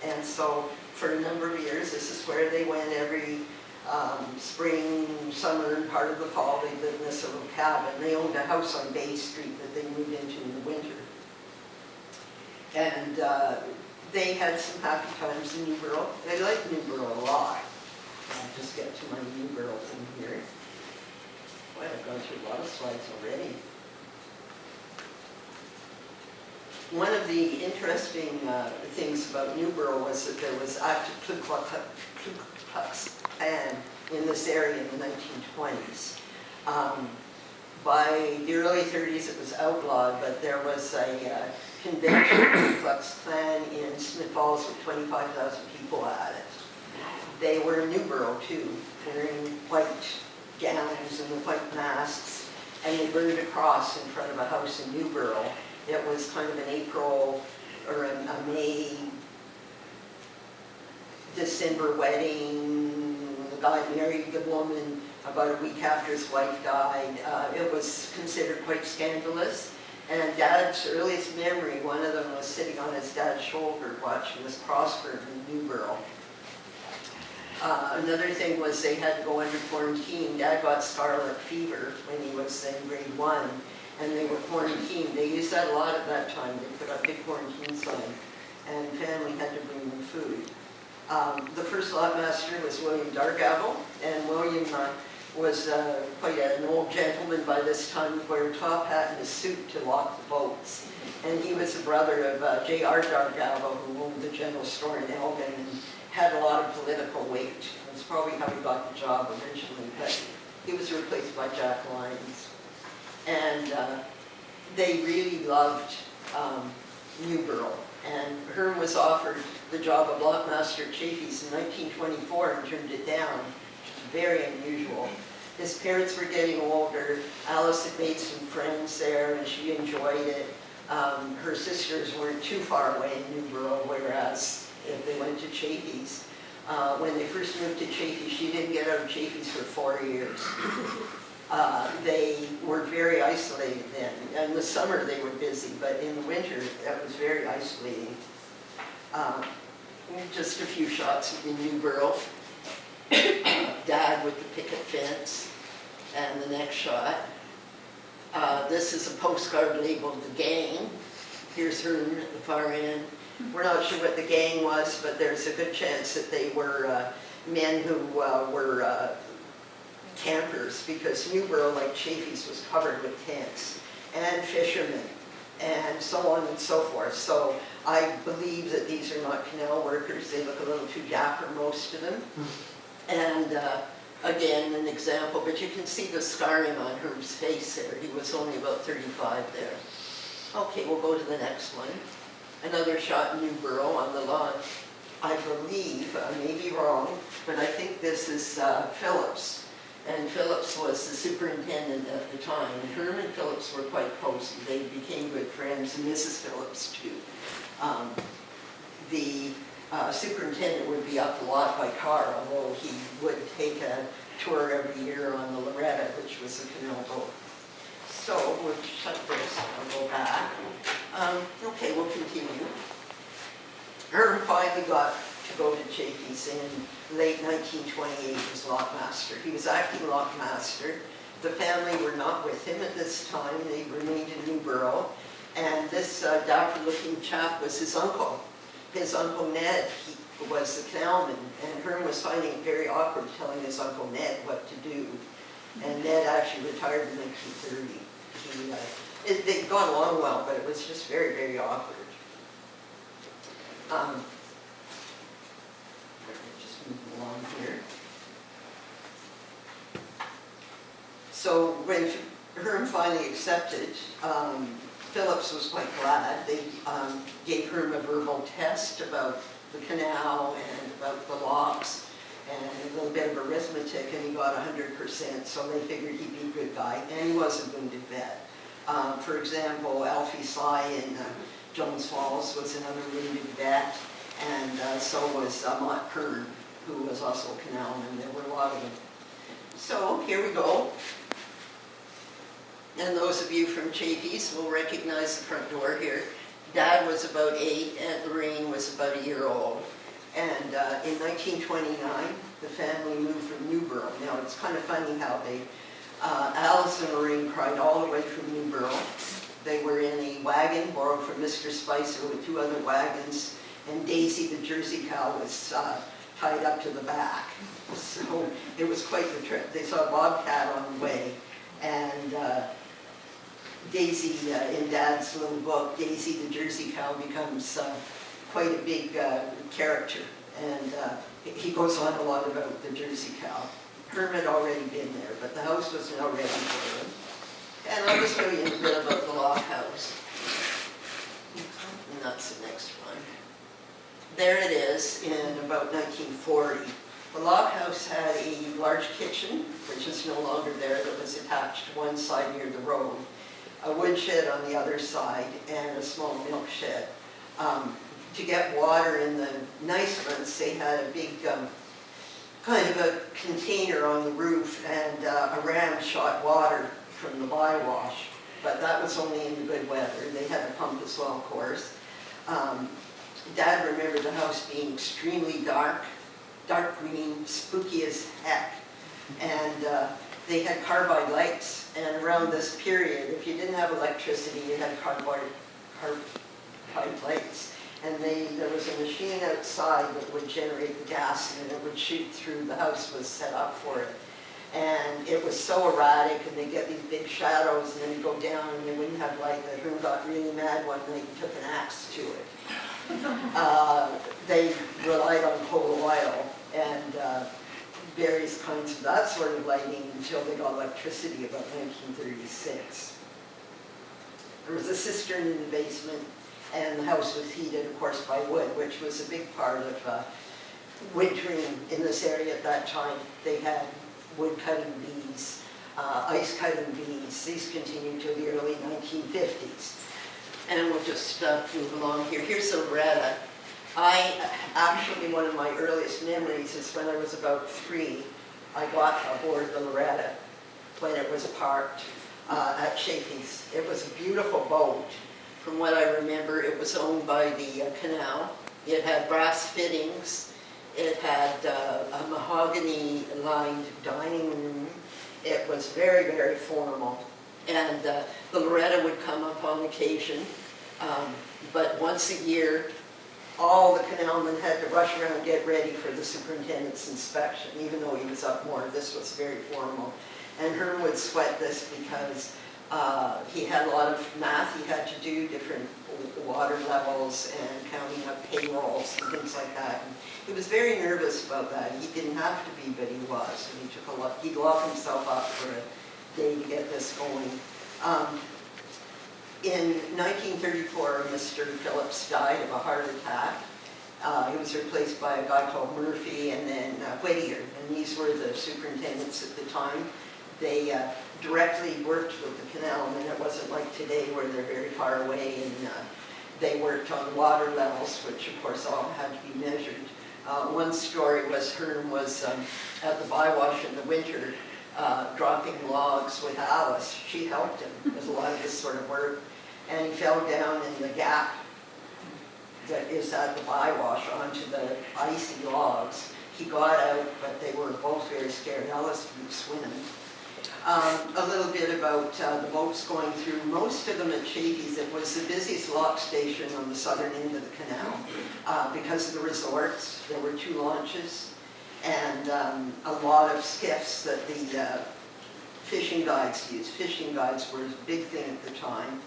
in. And so for a number of years, this is where they went every spring, summer, and part of the fall. They lived in this little cabin. They owned a house on Bay Street that they moved into in the winter. And they had some happy times in Newborough. They liked Newborough a lot. I'll just get to my Newborough thing here. Boy, I've gone through a lot of slides already. One of the interesting things about Newborough was that there was active Ku Klux Klan in this area in the 1920s. By the early 30s it was outlawed, but there was a convention of Ku Klux Klan in Smith Falls with 25,000 people at it. They were in Newborough too, wearing white gowns and the white masks, and they burned a cross in front of a house in Newborough. It was kind of an April or a May, December wedding. The guy married the woman about a week after his wife died. It was considered quite scandalous. And Dad's earliest memory, one of them was sitting on his dad's shoulder watching this cross burn in Newborough. Another thing was they had to go under quarantine. Dad got scarlet fever when he was in grade 1, and they were quarantined. They used that a lot at that time. They put up big quarantine sign, and family had to bring them food. The first lot master was William Dargavel, and William was quite an old gentleman by this time. He wore a top hat and a suit to lock the boats. And he was the brother of J.R. Dargavo, who owned the general store in Elgin and had a lot of political weight. That's probably how he got the job originally, but he was replaced by Jack Lyons. And they really loved Newborough. And Herman was offered the job of lockmaster at Chaffee's in 1924 and turned it down, which is very unusual. His parents were getting older. Alice had made some friends there and she enjoyed it. Her sisters weren't too far away in Newborough, whereas if they went to Chaffee's. When they first moved to Chaffee's, she didn't get out of Chaffee's for 4 years. They were very isolated then. In the summer they were busy, but in the winter that was very isolating. Just a few shots in Newborough. Dad with the picket fence. And the next shot. This is a postcard labeled The Gang. Here's Herman at the far end. We're not sure what the gang was, but there's a good chance that they were men who were campers, because Newborough, like Chaffee's, was covered with tents, and fishermen, and so on and so forth. So I believe that these are not canal workers. They look a little too dapper, most of them. And again, an example, but you can see the scarring on Herm's face there. He was only about 35 there. Okay, we'll go to the next one. Another shot in Newborough on the lawn. I believe, I may be wrong, but I think this is Phillips. And Phillips was the superintendent at the time. And Herman and Phillips were quite close. They became good friends, and Mrs. Phillips too. The superintendent would be up a lot by car, although he would take a tour every year on the Loretta, which was a canal boat. So we'll shut this, I'll go back. Okay, we'll continue. Herman finally got to go to Chaffee's in late 1928 as lockmaster. He was acting lockmaster. The family were not with him at this time. They remained in Newborough. And this dapper-looking chap was his uncle. His Uncle Ned, he was the canalman, and Herman was finding it very awkward telling his Uncle Ned what to do. And Ned actually retired in 1930. They'd gone along well, but it was just very, very awkward. Just move along here. So when Herman finally accepted, Phillips was quite glad. They gave Herman a verbal test about the canal and about the locks and a little bit of arithmetic, and he got 100%, so they figured he'd be a good guy, and he was a wounded vet. For example, Alfie Sly in Jones Falls was another wounded vet, and so was Mott Kern, who was also a canalman. There were a lot of them. So here we go. And those of you from Chaffee's will recognize the front door here. Dad was about 8, Aunt Lorraine was about a year old. And in 1929, the family moved from Newborough. Now, it's kind of funny how they, Alice and Lorraine cried all the way from Newborough. They were in a wagon borrowed from Mr. Spicer with 2 other wagons, and Daisy, the Jersey cow, was tied up to the back. So it was quite the trip. They saw a bobcat on the way, and Daisy, in Dad's little book, Daisy the Jersey cow becomes quite a big character, and he goes on a lot about the Jersey cow. Herman had already been there, but the house was now ready for him. And I'll just show you a bit about the lock house. And that's the next one. There it is in about 1940. The lock house had a large kitchen, which is no longer there, that was attached to one side near the road, a woodshed on the other side, and a small milk shed. To get water in the nice months, they had a big kind of a container on the roof, and a ram shot water from the bywash, but that was only in the good weather. They had a pump as well, of course. Dad remembered the house being extremely dark, dark green, spooky as heck, and they had carbide lights, and around this period, if you didn't have electricity, you had carbide lights. And there was a machine outside that would generate the gas, and it would shoot through. The house was set up for it. And it was so erratic, and they'd get these big shadows, and then you'd go down, and they wouldn't have light. The Herman got really mad one night and took an axe to it. They relied on coal oil and various kinds of that sort of lighting until they got electricity about 1936. There was a cistern in the basement, and the house was heated, of course, by wood, which was a big part of wintering in this area at that time. They had wood cutting bees, ice cutting bees. These continued to the early 1950s. And we'll just move along here. Here's a Loretta. Actually, one of my earliest memories is when I was about 3, I got aboard the Loretta when it was parked at Chafee's. It was a beautiful boat. From what I remember, it was owned by the canal. It had brass fittings. It had a mahogany-lined dining room. It was very, very formal. And the Loretta would come up on occasion, but once a year, all the canalmen had to rush around and get ready for the superintendent's inspection, even though he was up more. This was very formal. And Herman would sweat this because he had a lot of math he had to do, different water levels and counting up payrolls and things like that. And he was very nervous about that. He didn't have to be, but he was. And he'd lock himself up for a day to get this going. In 1934, Mr. Phillips died of a heart attack. He was replaced by a guy called Murphy and then Whittier, and these were the superintendents at the time. They directly worked with the canalmen. It wasn't like today where they're very far away, and they worked on water levels, which of course all had to be measured. One story was Herman was at the bywash in the winter dropping logs with Alice. She helped him with a lot of this sort of work, and he fell down in the gap that is at the bywash onto the icy logs. He got out, but they were both very scared. Alice couldn't swim. A little bit about the boats going through. Most of them at Chafee's, it was the busiest lock station on the southern end of the canal. Because of the resorts, there were 2 launches and a lot of skiffs that the fishing guides used. Fishing guides were a big thing at the time.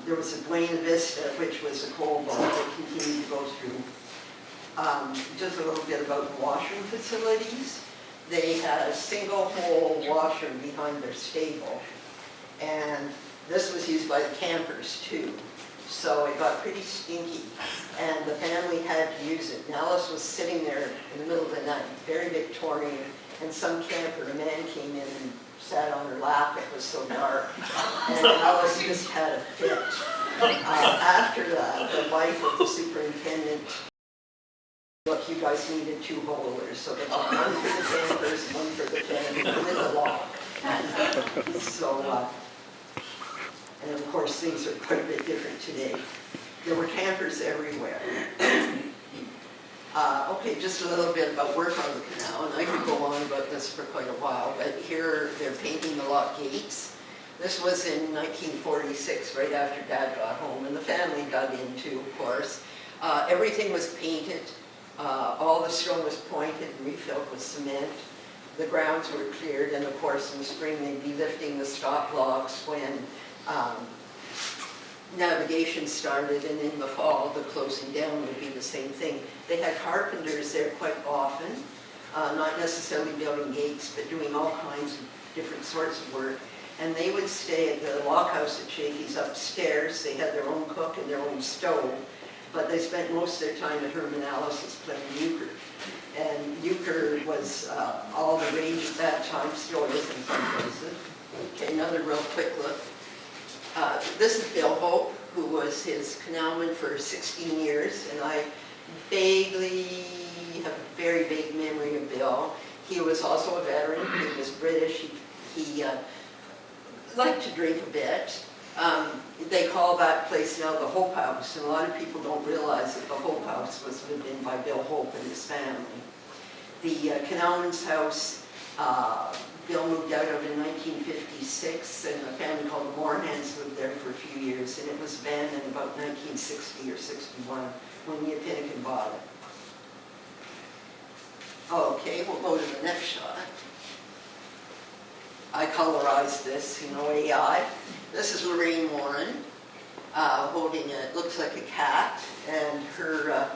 There was a Buena Vista, which was a coal boat that continued to go through. Just a little bit about the washroom facilities. They had a single hole washroom behind their stable, and this was used by the campers too. So it got pretty stinky, and the family had to use it. And Alice was sitting there in the middle of the night, very Victorian, and some camper, a man came in and sat on her lap. It was so dark, and Alice just had a fit. After that, the wife of the superintendent, look, you guys needed 2 holers, so they got one for the campers, one for the family, with a lock. So, and of course, things are quite a bit different today. There were campers everywhere. Okay, just a little bit about work on the canal, and I could go on about this for quite a while, but here they're painting the lock gates. This was in 1946, right after Dad got home, and the family dug in too, of course. Everything was painted. All the stone was pointed and refilled with cement. The grounds were cleared, and of course in the spring they'd be lifting the stop logs when navigation started, and in the fall the closing down would be the same thing. They had carpenters there quite often, not necessarily building gates, but doing all kinds of different sorts of work. And they would stay at the lockhouse at Chafee's upstairs. They had their own cook and their own stove. But they spent most of their time at Herman Alice's playing euchre. And euchre was all the rage at that time, still is in some places. Okay, another real quick look. This is Bill Hope, who was his canalman for 16 years, and I vaguely have a very vague memory of Bill. He was also a veteran. He was British. He liked to drink a bit. They call that place now the Hope House, and a lot of people don't realize that the Hope House was lived in by Bill Hope and his family. The Canalman's house, Bill moved out of in 1956, and a family called the Morehans lived there for a few years, and it was abandoned about 1960 or 61 when Neopinicon bought it. Okay, we'll go to the next shot. I colorized this, AI. This is Lorraine Warren holding it looks like a cat, and her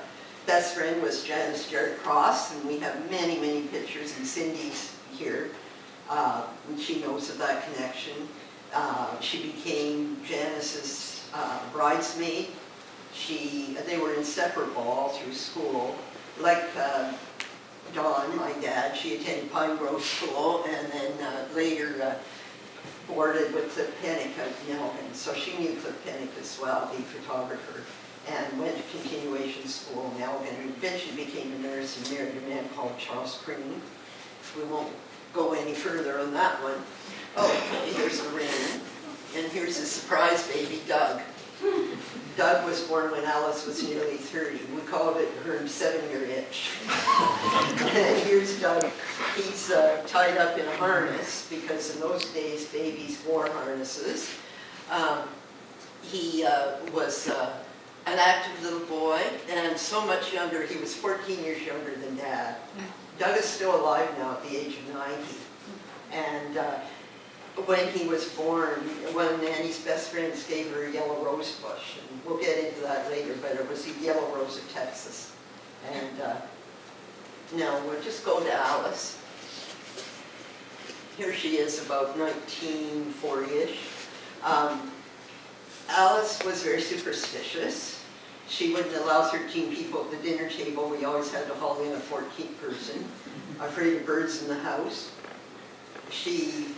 best friend was Janice Jarrett Cross, and we have many, many pictures, and Cindy's here, and she knows of that connection. She became Janice's bridesmaid. They were inseparable all through school. Like Dawn, my dad, she attended Pine Grove School, and then later boarded with Cliff Pennick out in Elgin. So she knew Cliff Pennick as well, the photographer, and went to continuation school in Elgin, and eventually became a nurse and married a man called Charles Crean. We won't go any further on that one. Oh, here's Lorraine, and here's a surprise baby, Doug. Doug was born when Alice was nearly 30. We called it her 7-year itch. And here's Doug. He's tied up in a harness because in those days babies wore harnesses. He was an active little boy, and so much younger. He was 14 years younger than Dad. Doug is still alive now at the age of 90. And when he was born, one of Nanny's best friends gave her a yellow rose bush, and we'll get into that later, but it was the yellow rose of Texas. And now we'll just go to Alice. Here she is, about 1940-ish. Alice was very superstitious. She wouldn't allow 13 people at the dinner table. We always had to haul in a 14th person, afraid of birds in the house. She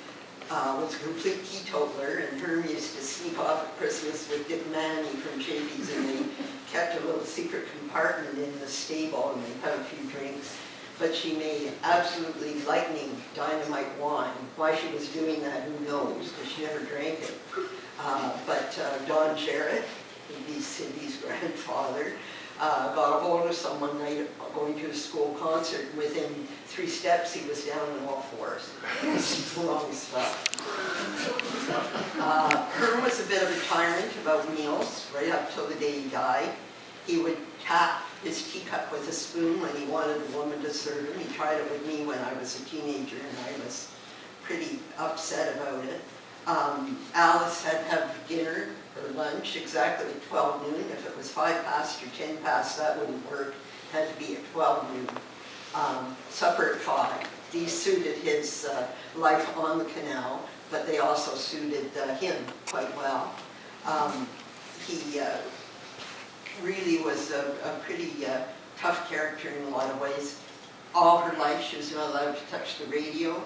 was a complete teetotaler, and Herman used to sneak off at Christmas with Dick Manny from Chaffee's, and they kept a little secret compartment in the stable, and they'd have a few drinks. But she made absolutely lightning dynamite wine. Why she was doing that, who knows, because she never drank it. But Don Jarrett, who'd be Cindy's grandfather, got a hold of some one night going to a school concert, and within 3 steps he was down on all fours. It was long stuff. Herman was a bit of a tyrant about meals right up till the day he died. He would tap his teacup with a spoon when he wanted a woman to serve him. He tried it with me when I was a teenager, and I was pretty upset about it. Alice had to have dinner or lunch exactly at 12 noon. If it was 5 past or 10 past, that wouldn't work. It had to be at 12 noon. Supper at 5. These suited his life on the canal, but they also suited him quite well. He really was a pretty tough character in a lot of ways. All her life she was not allowed to touch the radio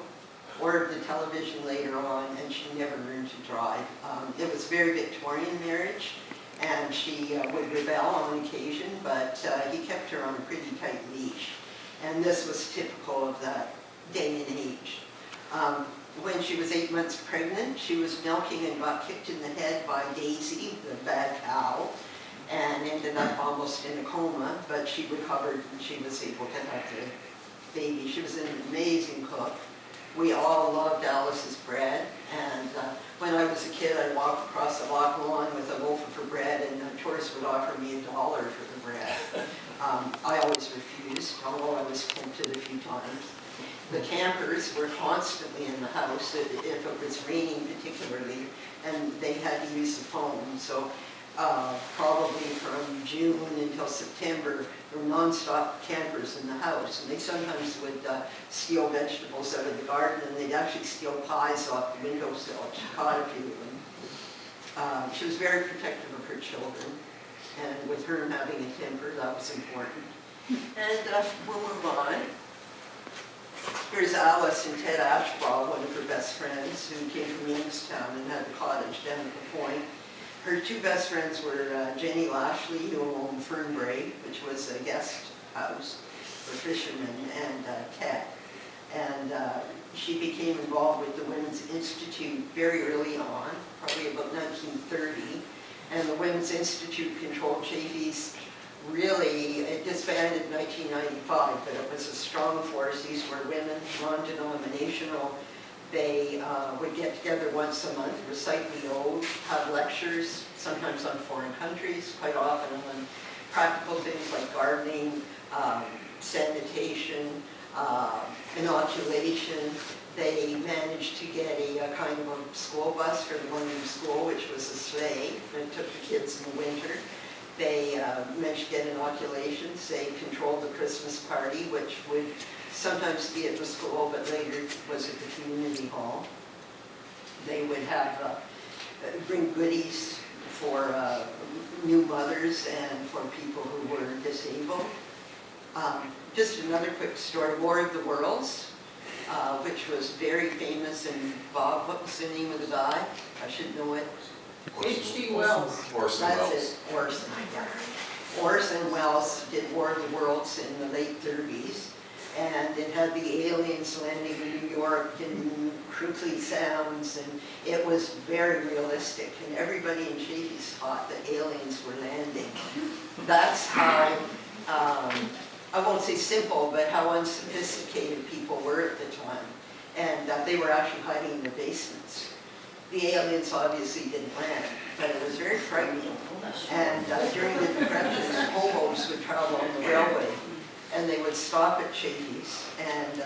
or the television later on, and she never learned to drive. It was a very Victorian marriage, and she would rebel on occasion, but he kept her on a pretty tight leash. And this was typical of that day and age. When she was 8 months pregnant, she was milking and got kicked in the head by Daisy, the bad cow, and ended up almost in a coma, but she recovered and she was able to have the baby. She was an amazing cook. We all loved Alice's bread, and when I was a kid, I'd walk across the lock lawn with a loaf of her bread, and a tourist would offer me $1 for the bread. I always refused, although I was tempted a few times. The campers were constantly in the house, if it was raining particularly, and they had to use the phone. So probably from June until September, there were non-stop campers in the house, and they sometimes would steal vegetables out of the garden, and they'd actually steal pies off the windowsill. She caught a few of them. She was very protective of her children, and with her having a temper, that was important. And we'll move on. Here's Alice and Ted Ashbaugh, one of her best friends, who came from Youngstown and had a cottage down at the Point. Her 2 best friends were Jenny Lashley, who owned Fernbrae, which was a guest house for fishermen, and Ted. And she became involved with the Women's Institute very early on, probably about 1930. And the Women's Institute controlled Chaffee's. Really, it disbanded in 1995, but it was a strong force. These were women, non-denominational. They would get together once a month, recite the Ode, have lectures, sometimes on foreign countries, quite often on practical things like gardening, sanitation, inoculation. They managed to get a kind of a school bus for the morning school, which was a sleigh, and it took the kids in the winter. They managed to get inoculations. They controlled the Christmas party, which would sometimes be at the school, but later was at the community hall. They would have bring goodies for new mothers and for people who were disabled. Just another quick story, War of the Worlds, which was very famous, and Bob, what was the name of the guy? I should know it. H.G. Wells. Orson That's Welles. it, Orson. Orson Welles did War of the Worlds in the late 30s, and it had the aliens landing in New York in crinkly sounds, and it was very realistic, and everybody in Chaffee's thought that aliens were landing. That's how, I won't say simple, but how unsophisticated people were at the time, and they were actually hiding in the basements. The aliens obviously didn't land, but it was very frightening. And during the Depression, hobos would travel on the railway, and they would stop at Chaffee's, and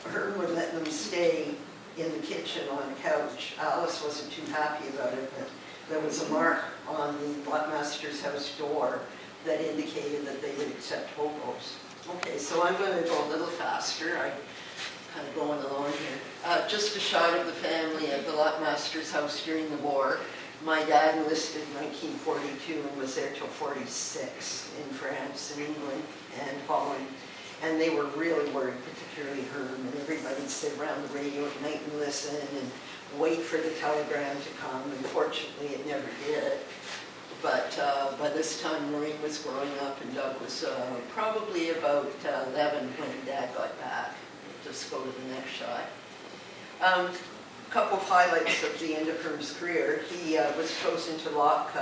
Herman would let them stay in the kitchen on a couch. Alice wasn't too happy about it, but there was a mark on the Lockmaster's house door that indicated that they would accept hobos. Okay, so I'm going to go a little faster. I'm kind of going along here. Just a shot of the family at the Lockmaster's house during the war. My dad enlisted in 1942 and was there till 46 in France and England and Holland. And they were really worried, particularly Herman, and everybody would sit around the radio at night and listen and wait for the telegram to come. Unfortunately, it never did. But by this time, Maureen was growing up, and Doug was probably about 11 when Dad got back. Just go to the next shot. A couple of highlights of the end of Herm's career. He was chosen to lock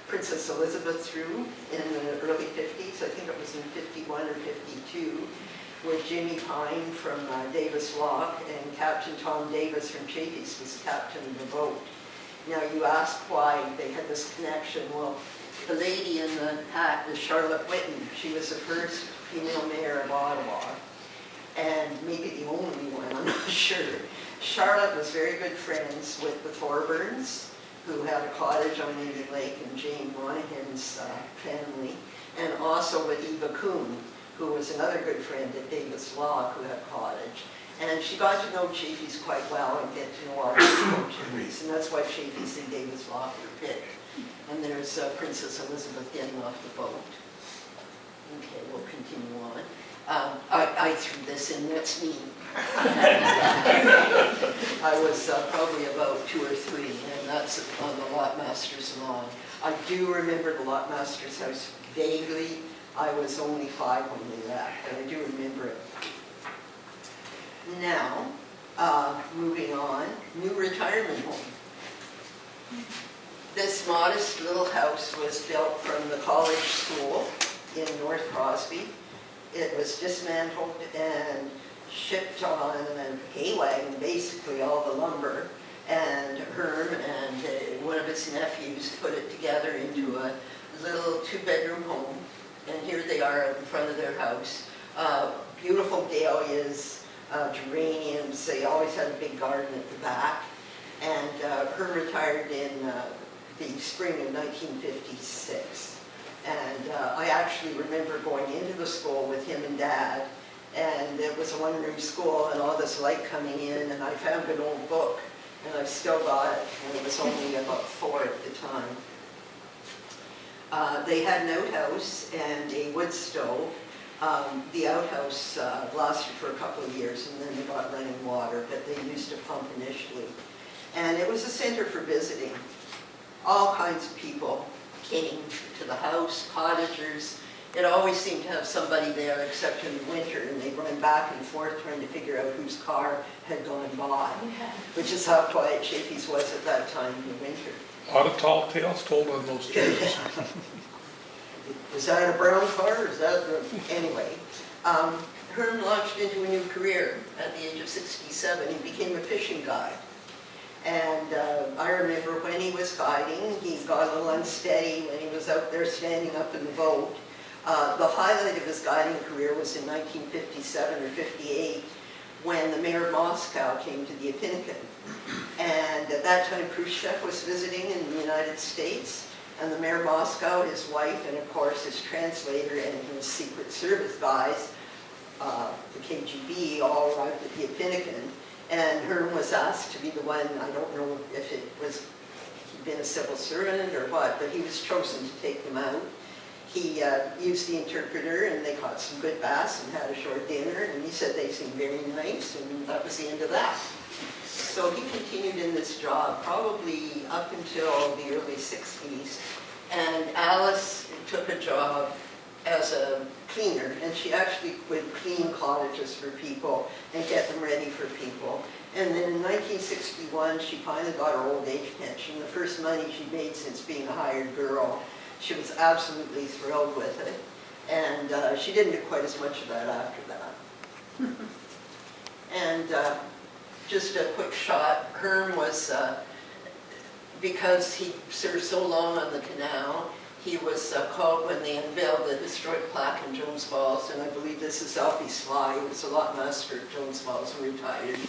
Princess Elizabeth through in the early 50s. I think it was in 51 or 52, with Jimmy Pine from Davis Lock and Captain Tom Davis from Chaffee's was captain of the boat. Now you ask why they had this connection. Well, the lady in the hat is Charlotte Whitten. She was the first female mayor of Ottawa, and maybe the only one, I'm not sure. Charlotte was very good friends with the Thorburns, who had a cottage on Indian Lake, and Jane Monahan's family, and also with Eva Kuhn, who was another good friend at Davis Lock, who had a cottage. And she got to know Chaffee's quite well and get to know all the people Chaffee's, and that's why Chaffee's and Davis Lock were picked. And there's Princess Elizabeth getting off the boat. Okay, we'll continue on. I threw this in, that's me. I was probably about 2 or 3, and that's on the Lockmaster's lawn. I do remember the Lockmaster's house vaguely. I was only 5 when we left, but I do remember it. Now, moving on, new retirement home. This modest little house was built from the college school in North Crosby. It was dismantled and shipped on a hay wagon, basically all the lumber, and Herm and one of his nephews put it together into a little 2-bedroom home, and here they are in front of their house. Beautiful dahlias, geraniums. They always had a big garden at the back, and Herm retired in the spring of 1956. And I actually remember going into the school with him and Dad, and it was a 1-room school and all this light coming in, and I found an old book, and I still got it, and it was only about 4 at the time. They had an outhouse and a wood stove. The outhouse lasted for a couple of years, and then they got running water, but they used a pump initially. And it was a center for visiting. All kinds of people came to the house, cottagers. It always seemed to have somebody there except in the winter, and they'd run back and forth trying to figure out whose car had gone by, which is how quiet Chaffee's was at that time in the winter. A lot of tall tales told on those trails. Is that a brown car? Is that anyway? Herm launched into a new career at the age of 67. He became a fishing guide. And I remember when he was guiding, he got a little unsteady when he was out there standing up in the boat. The highlight of his guiding career was in 1957 or 58, when the mayor of Moscow came to the Opinican. And at that time, Khrushchev was visiting in the United States, and the mayor of Moscow, his wife, and of course his translator and his Secret Service guys, the KGB, all arrived at the Opinican. And Herman was asked to be the one, I don't know if it was, he'd been a civil servant or what, but he was chosen to take them out. He used the interpreter, and they caught some good bass and had a short dinner, and he said they seemed very nice, and that was the end of that. So he continued in this job probably up until the early 60s, and Alice took a job as a cleaner, and she actually would clean cottages for people and get them ready for people. And then in 1961, she finally got her old age pension, the first money she'd made since being a hired girl. She was absolutely thrilled with it, and she didn't do quite as much of that after that. And just a quick shot, Herm was, because he served so long on the canal, he was called when they unveiled the historic plaque in Jones Falls, and I believe this is Alfie Sly, who was a lot master at Jones Falls and retired.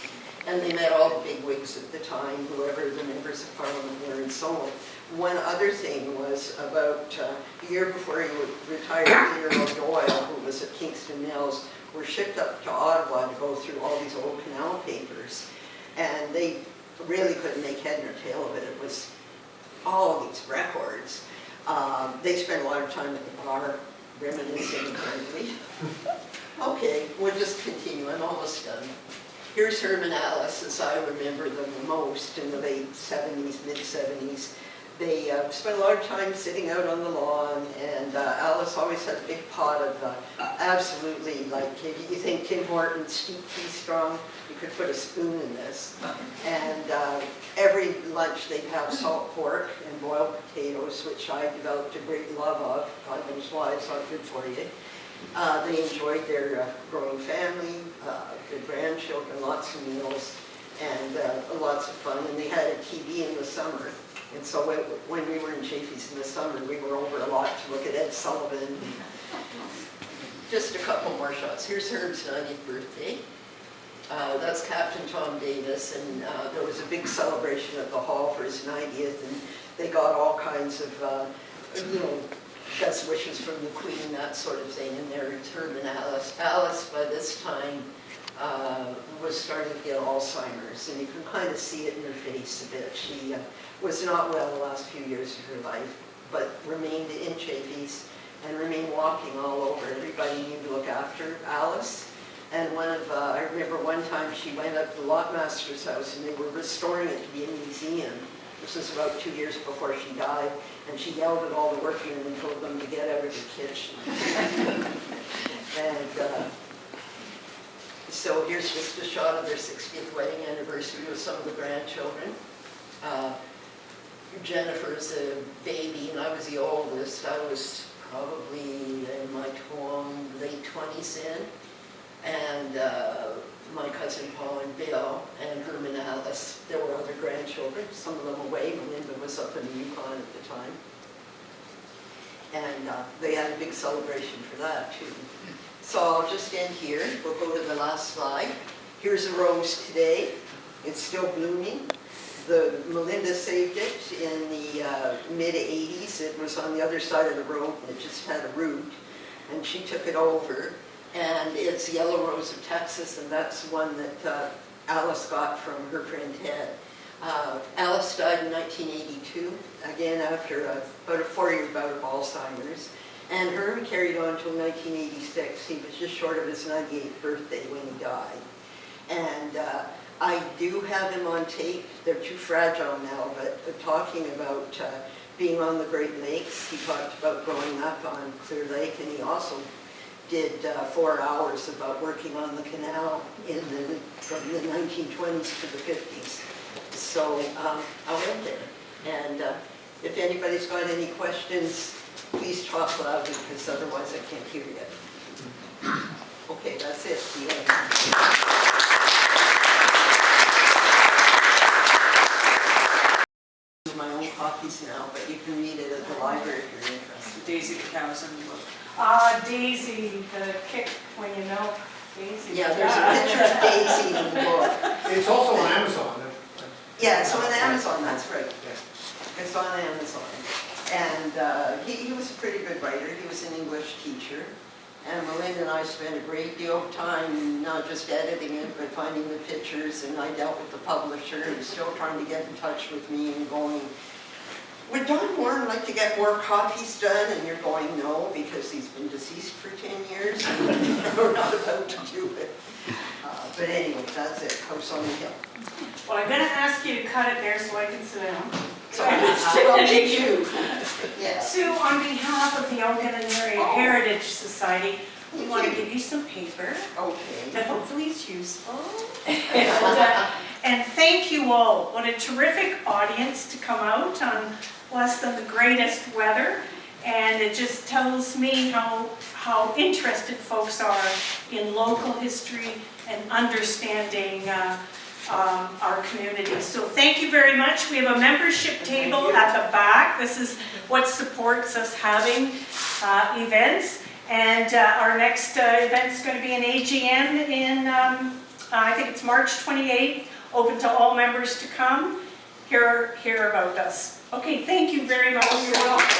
And they met all the big wigs at the time, whoever the members of Parliament were and so on. One other thing was about a year before he retired, Peter O'Doyle, who was at Kingston Mills, were shipped up to Ottawa to go through all these old canal papers. And they really couldn't make head nor tail of it. It was all of these records. They spent a lot of time at the bar reminiscing apparently. Okay, we'll just continue. I'm almost done. Here's Herman and Alice, as I remember them the most, in the late 70s, mid-70s. They spent a lot of time sitting out on the lawn, and Alice always had a big pot of absolutely, like, if you think Tim Hortons steep tea strong, you could put a spoon in this. And every lunch they'd have salt pork and boiled potatoes, which I developed a great love of. God knows why, it's not good for you. They enjoyed their growing family, their grandchildren, lots of meals, and lots of fun. And they had a TV in the summer. And so when we were in Chaffee's in the summer, we were over a lot to look at Ed Sullivan. Just a couple more shots. Here's Herb's 90th birthday. That's Captain Tom Davis, and there was a big celebration at the hall for his 90th, and they got all kinds of, best wishes from the Queen, that sort of thing, and there it's Herb and Alice. Alice, by this time, was starting to get Alzheimer's, and you can kind of see it in her face a bit. She was not well the last few years of her life, but remained in Chaffee's and remained walking all over. Everybody knew to look after Alice. And I remember one time she went up to the Lockmaster's house, and they were restoring it to be a museum. This was about 2 years before she died, and she yelled at all the workmen and told them to get out of the kitchen. And so here's just a shot of their 60th wedding anniversary with some of the grandchildren. Jennifer's a baby, and I was the oldest. I was probably in my late 20s then. And my cousin Paul and Bill, and Herman and Alice. There were other grandchildren, some of them away. Melinda was up in the Yukon at the time. And they had a big celebration for that too. So I'll just end here. We'll go to the last slide. Here's a rose today. It's still blooming. Melinda saved it in the mid-80s. It was on the other side of the road, and it just had a root. And she took it over. And it's Yellow Rose of Texas, and that's one that Alice got from her friend Ted. Alice died in 1982, again after about a 4-year bout of Alzheimer's. And Herman carried on until 1986. He was just short of his 98th birthday when he died. And I do have him on tape. They're too fragile now, but talking about being on the Great Lakes. He talked about growing up on Clear Lake, and he also did 4 hours about working on the canal from the 1920s to the 50s. So I'll end there. And if anybody's got any questions, please talk loudly, because otherwise I can't hear you. Okay, that's it. The end. My own copies now, but you can read it at the library if you're interested. Daisy the Cow's in the book. Daisy, the kick when you milk Daisy. Yeah, there's a picture of Daisy in the book. It's also on Amazon. Yeah, it's on Amazon, that's right. Yeah. It's on Amazon. And he was a pretty good writer. He was an English teacher. And Melinda and I spent a great deal of time not just editing it, but finding the pictures. And I dealt with the publisher who's still trying to get in touch with me and going, would Don Warren like to get more copies done? And you're going, no, because he's been deceased for 10 years. And we're not about to do it. But anyway, that's it. House on the Hill. Well, I'm gonna ask you to cut it there so I can sit down. So I'll make you. Yeah. Sue, on behalf of the Elgin and Area Oh. Heritage Society, we Thank want to you. give you some paper Okay. that hopefully is useful. And thank you all. What a terrific audience to come out on less than the greatest weather. And it just tells me how interested folks are in local history and understanding our community. So thank you very much. We have a membership table at the back. This is what supports us having events. And our next event is going to be an AGM in, I think it's March 28th, open to all members to come, hear about us. Okay, thank you very much. You're welcome.